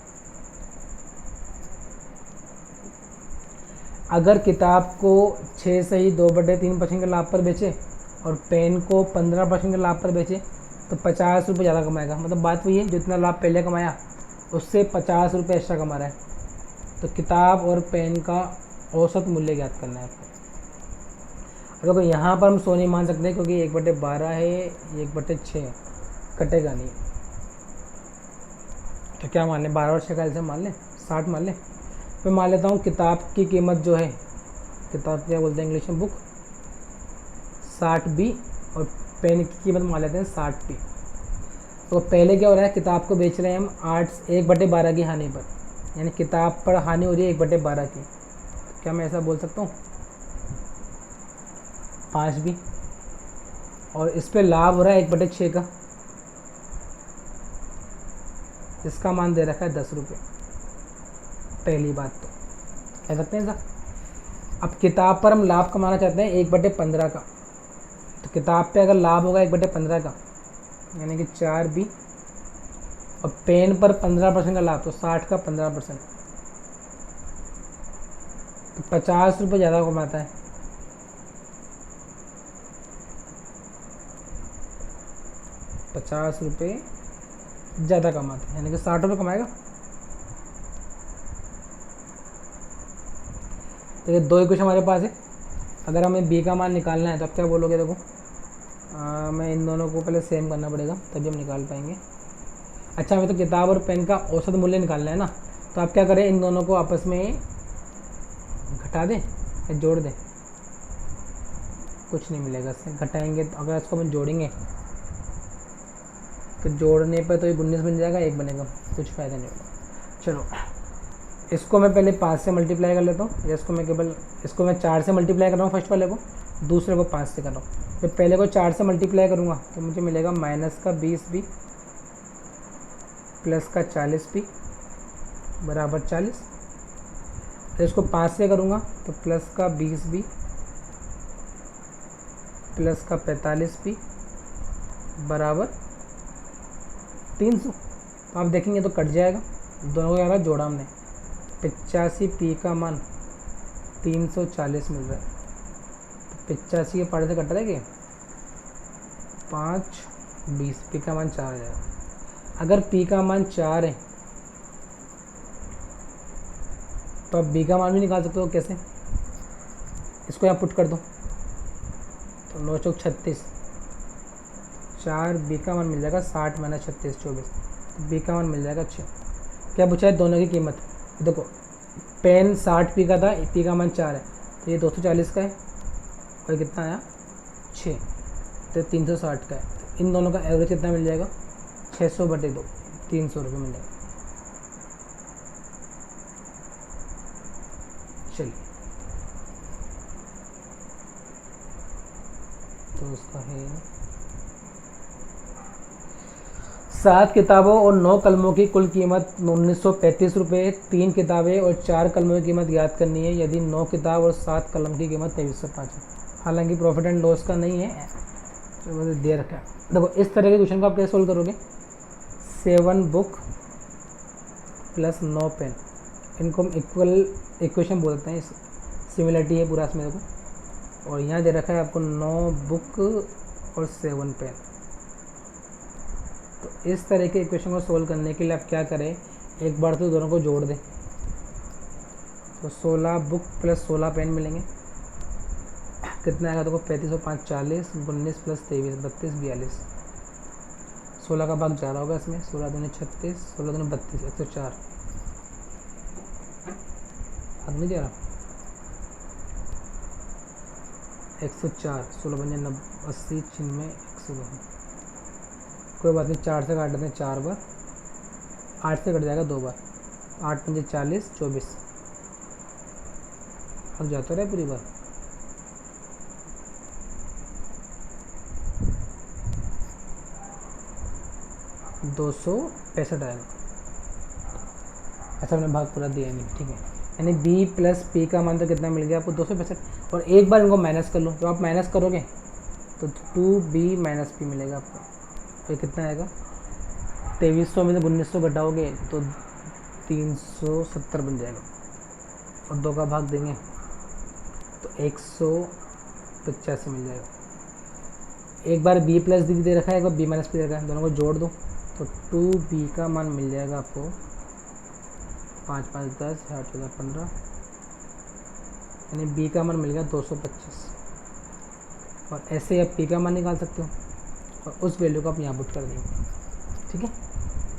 अगर किताब को 6 सही 2/3% के लाभ पर बेचे और पेन को 15% के लाभ पर बेचे तो 50 रुपये ज़्यादा कमाएगा। मतलब बात वही है, जितना लाभ पहले कमाया उससे 50 रुपये एक्स्ट्रा कमा रहा है। तो किताब और पेन का औसत मूल्य ज्ञात करना है आपको। देखो यहाँ पर हम 100 नहीं मान सकते क्योंकि 1/12 है, 1/6 कटेगा नहीं। तो क्या मान लें, 12 शक्ल से मान लें, 60 मान लें। मैं मान लेता हूँ किताब की कीमत जो है, किताब क्या बोलते हैं इंग्लिश में, बुक, 60B, और पेन की कीमत मान लेते हैं 60P। तो पहले क्या हो रहा है, किताब को बेच रहे हैं हम 1/12 की हानि पर, यानी किताब पर हानि हो रही है 1/12 की। तो क्या मैं ऐसा बोल सकता हूँ 5B, और इस पे लाभ हो रहा है 1/6 का, इसका मान दे रखा है 10 रुपये। पहली बात तो कह सकते हैं ऐसा। अब किताब पर हम लाभ कमाना चाहते हैं 1/15 का, तो किताब पे अगर लाभ होगा 1/15 का यानी कि 4B, और पेन पर 15% का लाभ, तो 60 का 15%, तो 50 रुपये ज़्यादा कमाता है। 50 रुपये ज़्यादा कमाता है, यानी कि 60 रुपये कमाएगा। तो ये दो इक्वेशन हमारे पास है। अगर हमें B का मान निकालना है तो आप क्या बोलोगे, देखो मैं इन दोनों को पहले सेम करना पड़ेगा तभी हम निकाल पाएंगे। अच्छा, हमें तो किताब और पेन का औसत मूल्य निकालना है ना, तो आप क्या करें, इन दोनों को आपस में घटा दें या जोड़ दें, कुछ नहीं मिलेगा इससे। घटाएंगे तो अगर इसको हम जोड़ेंगे तो जोड़ने पर तो ये 19 बन जाएगा, 1 बनेगा, कुछ फ़ायदा नहीं होगा। चलो इसको मैं पहले 5 से मल्टीप्लाई कर लेता हूँ, या इसको मैं 4 से मल्टीप्लाई कर रहा हूँ फर्स्ट वाले को, दूसरे को 5 से कर रहा हूँ। जब पहले को 4 से मल्टीप्लाई करूँगा तो मुझे मिलेगा -20B + 40B बराबर 40। तो इसको 5 से करूँगा तो +20B प्लस का 45p बराबर 300। आप देखेंगे तो कट जाएगा, दोनों का जोड़ा हमने 85p का मान 340 मिल रहा है। तो 85 के पार्ट से कट रहा है कि 5 20, p का मान 4 आ जाएगा। अगर p का मान 4 है तो आप b का मान भी निकाल सकते हो। कैसे? इसको यहाँ पुट कर दो तो 9 चौक 36, 4 b का मान मिल जाएगा 60 माइनस 36 24, तो b का मान मिल जाएगा 6। क्या पूछा है? दोनों की कीमत। देखो पेन 60p का था, p का मान 4 है, तो ये 240 का है और कितना आया 6, तो 360 का है। तो इन दोनों का एवरेज कितना मिल जाएगा? 600/2, 300 रुपये मिल जाएगा। चलिए तो उसका है 7 किताबों और 9 कलमों की कुल कीमत 1935 रुपये। 3 किताबें और 4 कलमों की कीमत याद करनी है यदि 9 किताब और 7 कलम की कीमत 2305 है। हालांकि प्रॉफिट एंड लॉस का नहीं है, तो मुझे दे रखा है। देखो इस तरह के क्वेश्चन को आप कैसे सोल्व करोगे? 7 बुक प्लस 9 पेन, इनको हम इक्वल इक्वेशन बोलते हैं, सिमिलरिटी है पूरा इसमें। देखो और यहाँ दे रखा है आपको 9 बुक और 7 पेन। तो इस तरह के इक्वेशन को सोल्व करने के लिए आप क्या करें, एक बार तो दोनों को जोड़ दें। तो 16 बुक प्लस 16 पेन मिलेंगे, कितना आएगा? देखो 35 और 5 40, 19 प्लस 23 32 42। 16 का भाग जा रहा होगा इसमें, 16 दूनी 36, 16 दूनी 32, 104 भाग नहीं जा रहा, 104, 16 पंजे 90 80 96 102। कोई बात नहीं, 4 से काट देते हैं 4 बार, 8 से कट जाएगा 2 बार, 8 पंजे 40 24 भाग जाता रहे पूरी बार। 265 आएगा। ऐसा हमने भाग पूरा दिया नहीं, ठीक है। यानी b प्लस p का मान तो कितना मिल गया आपको? 265। और एक बार इनको माइनस कर लो, तो आप माइनस करोगे तो 2b माइनस p मिलेगा आपको। तो कितना आएगा? 2300 में से 1900 घटाओगे तो 370 बन जाएगा, और 2 का भाग देंगे तो 185 मिल जाएगा। एक बार b प्लस डी दे रखा है, एक बार b माइनस p दे रखा है, दोनों को जोड़ दो तो 2b का मान मिल जाएगा आपको 5 5 10 8 14 15, यानी b का मान मिल गया 225। और ऐसे आप p का मान निकाल सकते हो और उस वैल्यू को आप यहाँ पुट कर देंगे, ठीक है।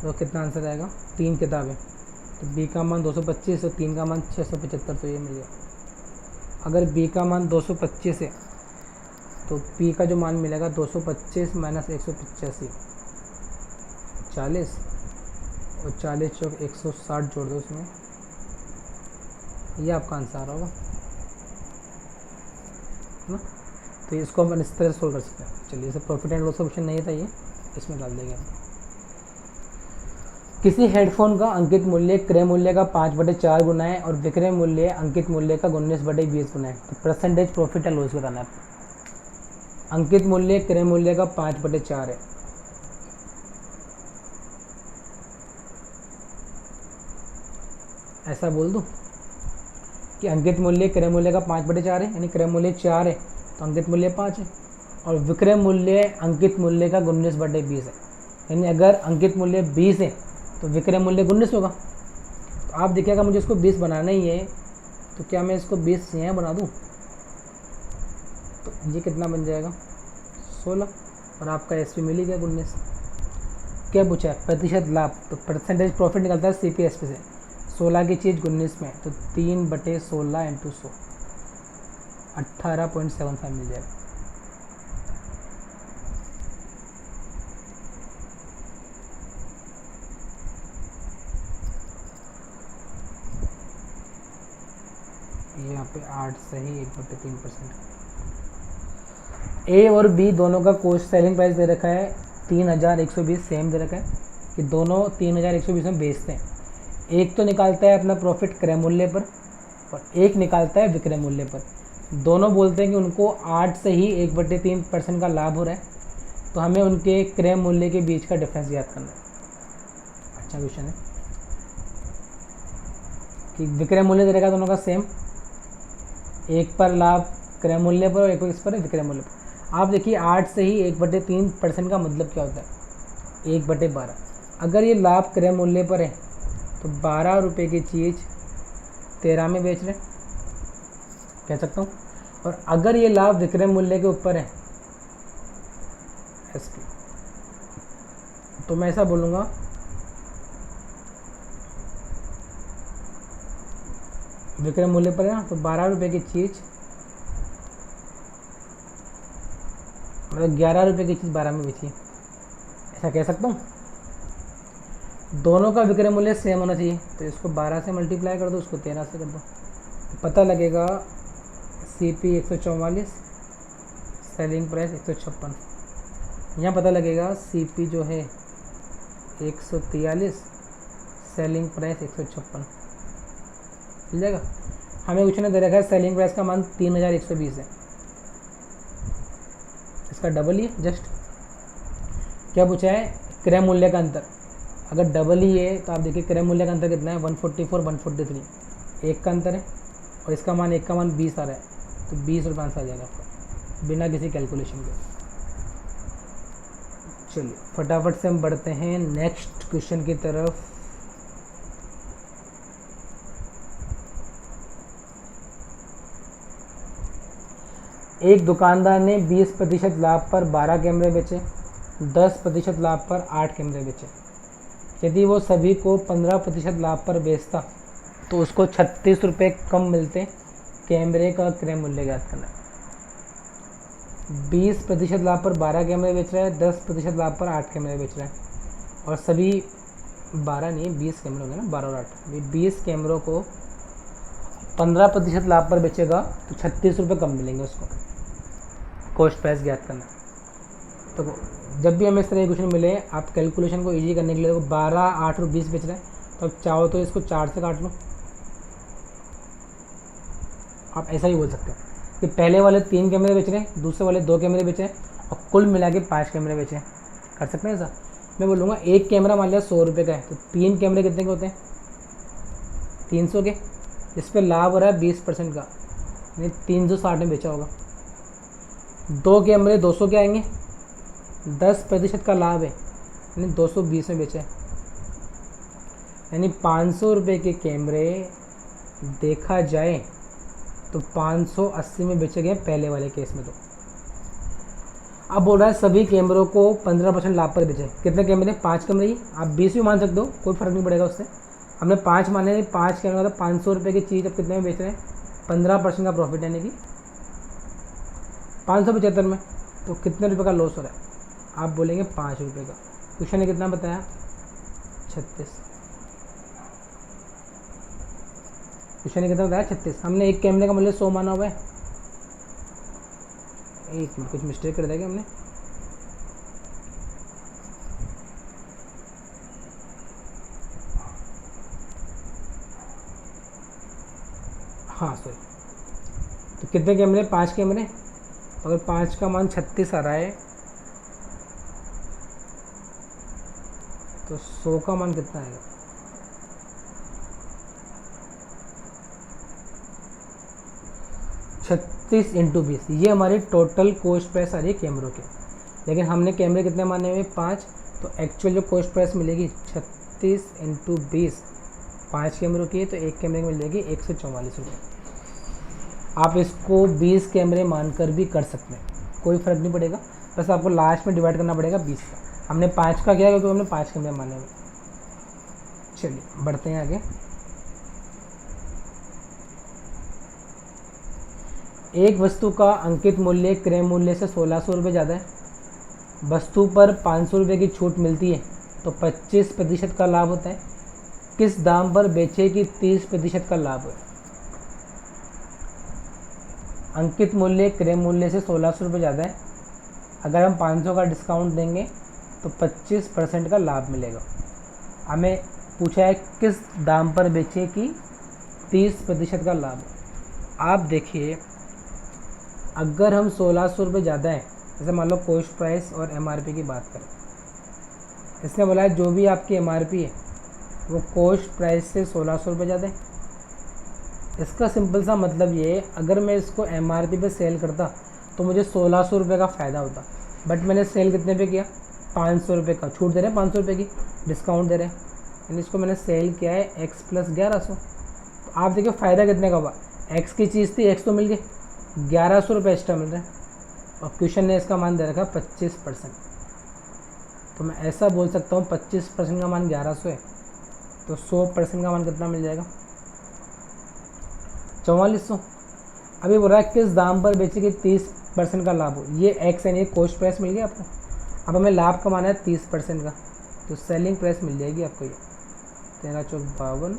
तो कितना आंसर आएगा? 3 किताबें, तो b का मान 225 और 3 का मान 675, तो ये मिल गया। अगर b का मान 225 है तो p का जो मान मिलेगा 225 माइनस 185, 40, और 40 चौक 160 जोड़ दो उसमें, ये आपका आंसर आ रहा होगा ना। तो इसको हम इस तरह सोल्व कर सकते हैं। चलिए, इसे प्रॉफिट एंड लॉस ऑप्शन नहीं था, ये इसमें डाल देंगे हम। किसी हेडफोन का अंकित मूल्य क्रय मूल्य का 5/4 गुना है और विक्रय मूल्य अंकित मूल्य का 19/20 गुना है, तो परसेंटेज प्रॉफिट एंड लॉस बताना है। अंकित मूल्य क्रय मूल्य का 5/4 है, ऐसा बोल दूं कि अंकित मूल्य क्रय मूल्य का 5/4 है, यानी क्रय मूल्य 4 है तो अंकित मूल्य 5 है, और विक्रय मूल्य अंकित मूल्य का 19/20 है, यानी अगर अंकित मूल्य 20 है तो विक्रय मूल्य 19 होगा। तो आप देखिएगा, मुझे इसको 20 बनाना ही है, तो क्या मैं इसको 20 यहाँ बना दूँ? तो ये कितना बन जाएगा? 16, और आपका एस पी मिल ही गया 19। क्या पूछा है? प्रतिशत लाभ, तो परसेंटेज प्रॉफिट निकलता है CPSP से। 16 की चीज़ 19 में, तो 3/16 × 100, 18.75 मिल जाएगा। यहाँ पे 8 सही, 1/3%। ए और बी दोनों का कॉस्ट सेलिंग प्राइस दे रखा है 3120, सेम दे रखा है कि दोनों 3120 में बेचते हैं। एक तो निकालता है अपना प्रॉफिट क्रय मूल्य पर और एक निकालता है विक्रय मूल्य पर। दोनों बोलते हैं कि उनको 8 से ही 1/3% का लाभ हो रहा है, तो हमें उनके क्रय मूल्य के बीच का डिफरेंस याद करना है। अच्छा क्वेश्चन है कि विक्रय मूल्य दे रहेगा दोनों का सेम, एक पर लाभ क्रय मूल्य पर और एक पर इस पर विक्रय मूल्य पर। आप देखिए 8 से ही 1/3% का मतलब क्या होता है, 1/12। अगर ये लाभ क्रय मूल्य पर है तो 12 रुपये की चीज़ 13 में बेच रहे कह सकता हूँ, और अगर ये लाभ विक्रय मूल्य के ऊपर है एस पी, तो मैं ऐसा बोलूँगा विक्रय मूल्य पर है ना, तो 12 रुपये की चीज़ मतलब 11 रुपये की चीज़ 12 में बेची, ऐसा कह सकता हूँ। दोनों का विक्रय मूल्य सेम होना चाहिए, तो इसको 12 से मल्टीप्लाई कर दो, उसको 13 से कर दो, तो पता लगेगा CP 144, सेलिंग प्राइस 156। यहाँ पता लगेगा CP जो है 143, सेलिंग प्राइस 156 मिल जाएगा। हमें कुछ ने दे रखा है सेलिंग प्राइस का मान 3120 है, इसका डबल ही है जस्ट। क्या पूछा है, क्रय मूल्य का अंतर। अगर डबल ही है तो आप देखिए क्रय मूल्य का अंतर कितना है, 144 143, एक का अंतर है, और इसका मान एक का मान 20 आ रहा है, तो 20 रुपये आंसर आ जाएगा आपका बिना किसी कैलकुलेशन के। चलिए फटाफट से हम बढ़ते हैं नेक्स्ट क्वेश्चन की तरफ। एक दुकानदार ने 20% लाभ पर 12 कैमरे बेचे, 10% लाभ पर 8 कैमरे बेचे। यदि वो सभी को 15% लाभ पर बेचता तो उसको 36 रुपये कम मिलते। कैमरे का क्रय मूल्य ज्ञात करना है। 20% लाभ पर 12 कैमरे बेच रहा है, 10% लाभ पर 8 कैमरे बेच रहा है, और सभी 12 नहीं 20 कैमरे होंगे ना, 12 और 8, 20 कैमरों को 15% लाभ पर बेचेगा तो 36 रुपये कम मिलेंगे उसको। कॉस्ट प्राइस ज्ञात करना। तो जब भी हमें इस तरह के क्वेश्चन मिले, आप कैलकुलेशन को इजी करने के लिए 12, 8 और 20 बेच रहे हैं, तो आप चाहो तो इसको 4 से काट लो। आप ऐसा ही बोल सकते हैं कि पहले वाले 3 कैमरे बेच रहे हैं, दूसरे वाले 2 कैमरे बेचे और कुल मिला के 5 कैमरे बेचे। कर सकते हैं ऐसा। मैं बोलूँगा एक कैमरा मान लिया 100 रुपये का है, तो 3 कैमरे कितने के होते हैं, 300 के। इस पर लाभ हो रहा है 20% का, यानी 360 में बेचा होगा। 2 कैमरे 200 के आएंगे, 10% का लाभ है, यानी 220 में बेचे। यानी 500 रुपये के कैमरे देखा जाए तो 580 में बेचे गए पहले वाले केस में। तो अब बोल रहा है सभी कैमरों को 15% लाभ पर बेचे। कितने कैमरे, 5 कैमरे ही, आप 20 भी मान सकते हो, कोई फ़र्क नहीं पड़ेगा उससे। हमने 5 माने, 5 कैमरे मतलब 500 रुपये की चीज़ अब कितने में बेच रहे हैं, 15% का प्रॉफिट, यानी कि 575 में। तो कितने रुपये का लॉस हो रहा है, आप बोलेंगे 5 रुपये का। क्वेश्चन ने कितना बताया, 36। क्वेश्चन ने कितना बताया, 36। हमने एक कैमरे का मूल्य 100 माना हुआ है। एक मिनट, कुछ मिस्टेक कर देगा हमने। हाँ सॉरी, तो कितने कैमरे, 5 कैमरे। अगर 5 का मान 36 आ रहा है तो 100 का मान कितना आएगा, 36 × 20। ये हमारी टोटल कॉस्ट प्राइस आ रही है कैमरों के। लेकिन हमने कैमरे कितने माने हुए, 5, तो एक्चुअल जो कॉस्ट प्राइस मिलेगी 36 × 20, 5 कैमरों की है, तो एक कैमरे की मिल जाएगी 144 रुपये। आप इसको 20 कैमरे मानकर भी कर सकते हैं, कोई फ़र्क नहीं पड़ेगा, बस आपको लास्ट में डिवाइड करना पड़ेगा 20 का। हमने 5 का किया क्योंकि हमने 5 कैमरे माने हुए। चलिए बढ़ते हैं आगे। एक वस्तु का अंकित मूल्य क्रय मूल्य से 1600 रुपये ज़्यादा है। वस्तु पर 500 रुपये की छूट मिलती है तो 25% का लाभ होता है। किस दाम पर बेचे कि 30% का लाभ है। अंकित मूल्य क्रय मूल्य से 1600 रुपये ज़्यादा है। अगर हम 500 का डिस्काउंट देंगे तो 25% का लाभ मिलेगा। हमें पूछा है किस दाम पर बेचे कि 30% का लाभ। आप देखिए अगर हम 1600 रुपये ज़्यादा है, जैसे मान लो कॉस्ट प्राइस और एमआरपी की बात करें, इसने बोला है जो भी आपकी एमआरपी है वो कॉस्ट प्राइस से 1600 रुपये ज़्यादा है। इसका सिंपल सा मतलब ये है, अगर मैं इसको एमआरपी पे सेल करता तो मुझे 1600 रुपये का फ़ायदा होता, बट मैंने सेल कितने पे किया, 500 रुपये का। छूट दे रहे हैं 500 रुपये की, डिस्काउंट दे रहे हैं, यानी इसको मैंने सेल किया है x + 1100। तो आप देखिए फ़ायदा कितने का हुआ, x की चीज़ थी, x तो मिल गई, 1100 रुपये एक्स्ट्रा मिल रहा है, और क्वेश्चन ने इसका मान दे रखा 25%। तो मैं ऐसा बोल सकता हूँ 25% का मान 1100 है, तो 100% का मान कितना मिल जाएगा, 4400। अभी बोल रहा है किस दाम पर बेचे कि 30% का लाभ हो, ये एक्स यानी कॉस्ट प्राइस मिल गया आपको। अब हमें लाभ कमाना है 30% का, तो सेलिंग प्राइस मिल जाएगी आपको, ये 13 × 4 = 52,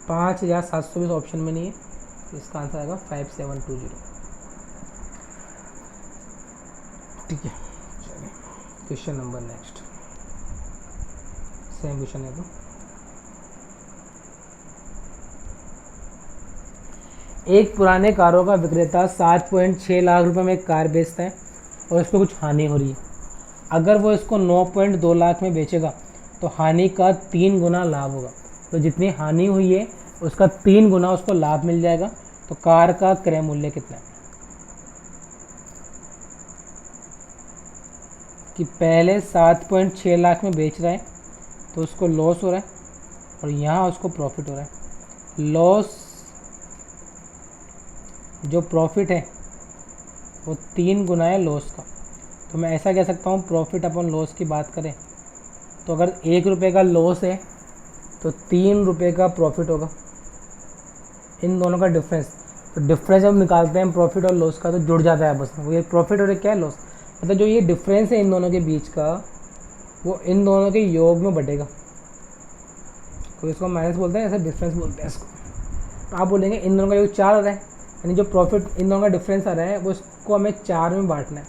5720 ऑप्शन में नहीं है, तो इसका आंसर आएगा 5720। ठीक है, चलिए question number next, same question है। तो एक पुराने कारों का विक्रेता 7.6 लाख रुपए में एक कार बेचता है और इसमें कुछ हानि हो रही है। अगर वो इसको 9.2 लाख में बेचेगा तो हानि का 3 गुना लाभ होगा। तो जितनी हानि हुई है उसका 3 गुना उसको लाभ मिल जाएगा। तो कार का क्रय मूल्य कितना है, कि पहले 7.6 लाख में बेच रहा है तो उसको लॉस हो रहा है और यहाँ उसको प्रॉफिट हो रहा है। लॉस जो प्रॉफिट है वो 3 गुना है लॉस का। तो मैं ऐसा कह सकता हूँ, प्रॉफिट अपन लॉस की बात करें तो अगर 1 रुपये का लॉस है तो 3 रुपये का प्रॉफिट होगा, इन दोनों का डिफरेंस। तो डिफरेंस जब निकालते हैं प्रॉफिट और लॉस का तो जुड़ जाता है आपस में, वो ये प्रॉफिट और क्या है लॉस, मतलब जो ये डिफरेंस है इन दोनों के बीच का वो इन दोनों के योग में बढ़ेगा। कोई इसको माइनस बोलते हैं, ऐसा डिफरेंस बोलते हैं इसको। तो आप बोलेंगे इन दोनों का योग 4 आ रहा है, यानी जो प्रॉफिट इन दोनों का डिफरेंस आ रहा है वो इसको हमें 4 में बांटना है।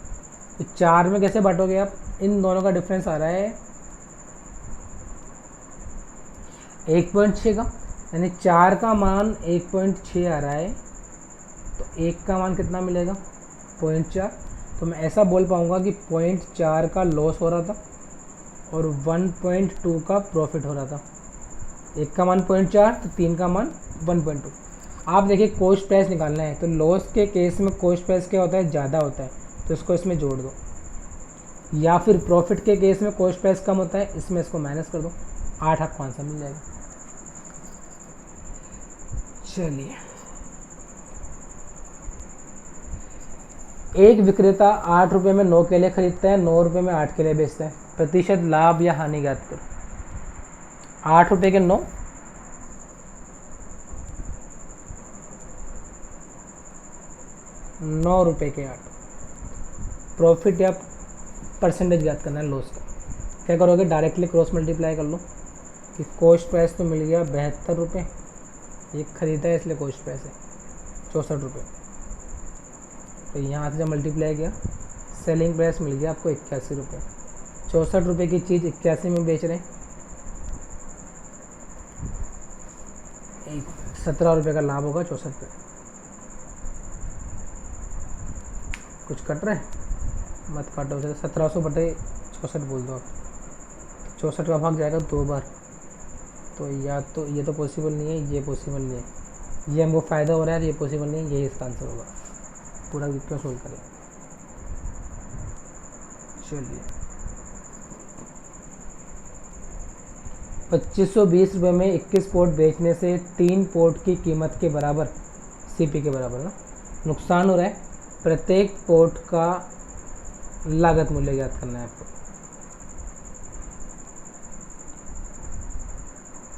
तो 4 में कैसे बांटोगे आप, इन दोनों का डिफरेंस आ रहा है 1.6 का, यानी 4 का मान 1.6 आ रहा है, तो 1 का मान कितना मिलेगा 0.4। तो मैं ऐसा बोल पाऊँगा कि 0.4 का लॉस हो रहा था और 1.2 का प्रॉफिट हो रहा था। 1 का मान 0.4 तो 3 का मान 1.2। आप देखिए कॉस्ट प्राइस निकालना है तो लॉस के केस में कॉस्ट प्राइस क्या होता है, ज़्यादा होता है, तो इसको इसमें जोड़ दो, या फिर प्रॉफिट के केस में कॉस्ट प्राइस कम होता है, इसमें इसको माइनस कर दो, 8 आपको आंसर मिल जाएगा। चलिए, एक विक्रेता 8 रुपये में 9 केले खरीदता है, 9 रुपये में 8 केले बेचता है, प्रतिशत लाभ या हानि ज्ञात करो। 8 रुपये के 9, 9 रुपये के 8, प्रॉफिट या परसेंटेज ज्ञात करना है लॉस का। क्या करोगे, डायरेक्टली क्रॉस मल्टीप्लाई कर लो कि कॉस्ट प्राइस तो मिल गया 72 रुपये, ये खरीदा है इसलिए कॉस्ट प्राइस है 64 रुपये, तो यहाँ से जब मल्टीप्लाई किया सेलिंग प्राइस मिल गया आपको 81 रुपये। 64 रुपये की चीज़ 81 में बेच रहे हैं, 17 रुपये का लाभ होगा 64 पे। कुछ कट रहा है, मत काटो, 1700 बटे 64 बोल दो आप, 64 का भाग जाएगा 2 बार, तो या तो ये तो पॉसिबल नहीं है, ये पॉसिबल नहीं है, ये हमको फ़ायदा हो रहा है, ये पॉसिबल नहीं है, यही इसका आंसर होगा। पूरा क्यों सोल्व करें। चलिए, 2520 रुपये में 21 पोर्ट बेचने से 3 पोर्ट की कीमत के बराबर, सीपी के बराबर ना, नुकसान हो रहा है। प्रत्येक पोर्ट का लागत मूल्य ज्ञात करना है आपको,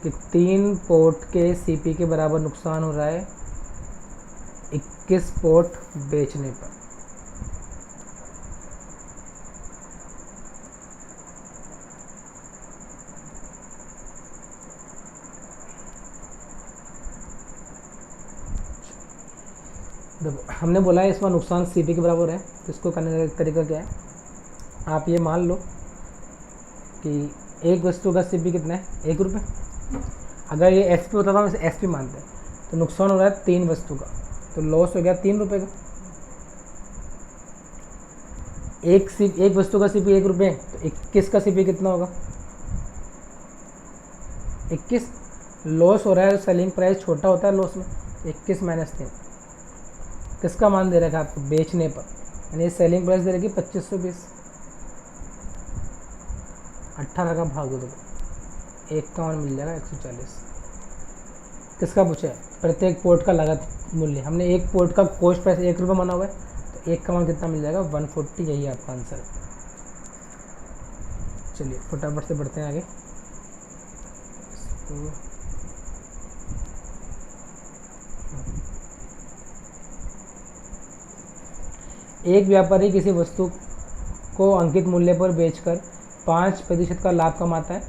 कि 3 पोर्ट के सीपी के बराबर नुकसान हो रहा है 21 पोर्ट बेचने पर। देखो हमने बोला है इसका नुकसान सीपी के बराबर है, तो इसको करने का तरीका क्या है, आप ये मान लो कि एक वस्तु का सीपी कितना है, 1 रुपये। अगर ये एसपी होता था हम इसे एसपी मानते हैं, तो नुकसान हो रहा है 3 वस्तु का, तो लॉस हो गया 3 रुपये का। एक वस्तु का सीपी 1 रुपये, तो 21 का सीपी कितना होगा? 21 लॉस हो रहा है, सेलिंग प्राइस छोटा होता है लॉस में, 21 माइनस 3 किसका मान दे रखा है आपको बेचने पर, यानी सेलिंग प्राइस दे रखी 2520, 18 का भाग दो, एक का मान मिल जाएगा 140। किसका पूछा है? प्रत्येक पोर्ट का लागत मूल्य। हमने एक पोर्ट का कॉस्ट प्राइस 1 रुपये माना हुआ है, तो एक का मान कितना मिल जाएगा? 140। यही आपका आंसर है। चलिए फटाफट से बढ़ते हैं आगे। एक व्यापारी किसी वस्तु को अंकित मूल्य पर बेचकर 5% का लाभ कमाता है।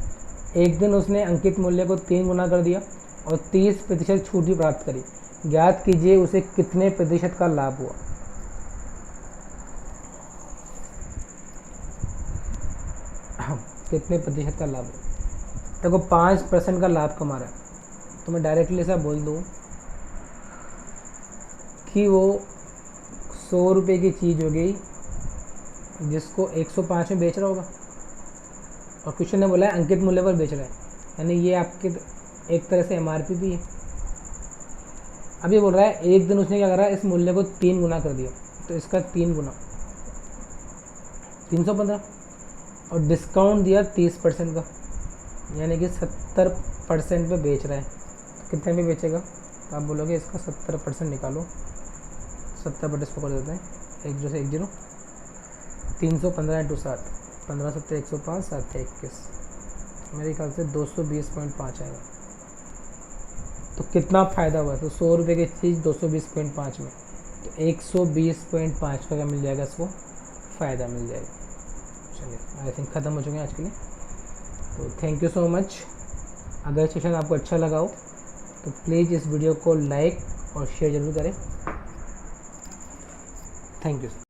एक दिन उसने अंकित मूल्य को 3 गुना कर दिया और 30% छूट भी प्राप्त करी। ज्ञात कीजिए उसे कितने प्रतिशत का लाभ हुआ। कितने प्रतिशत का लाभ हुआ? देखो 5% का लाभ कमा रहा है, तो मैं डायरेक्टली ऐसा बोल दूँ कि वो 100 रुपये की चीज़ हो गई जिसको 105 में बेच रहा होगा, और क्वेश्चन ने बोला है अंकित मूल्य पर बेच रहा है, यानी ये आपके एक तरह से MRP भी है। अब ये बोल रहा है एक दिन उसने क्या करा, इस मूल्य को 3 गुना कर दिया, तो इसका 3 गुना 315, और डिस्काउंट दिया 30% का, यानी कि 70% पे बेच रहा है। तो कितने पे बेचेगा? तो आप बोलोगे इसका 70% निकालो, 70% इसको कर देते हैं, 1 0 से 1 0, 315 × 7, 15 7 105, 7 21, मेरे ख्याल से 220.5 आएगा। तो कितना फ़ायदा हुआ? तो 100 रुपये की चीज़ 220.5 में, तो 120.5 का क्या मिल जाएगा? इसको फ़ायदा मिल जाएगा। चलिए आई थिंक ख़त्म हो चुके हैं आज के लिए। तो थैंक यू सो मच। अगर सेशन आपको अच्छा लगा हो तो प्लीज़ इस वीडियो को लाइक और शेयर ज़रूर करें। Thank you.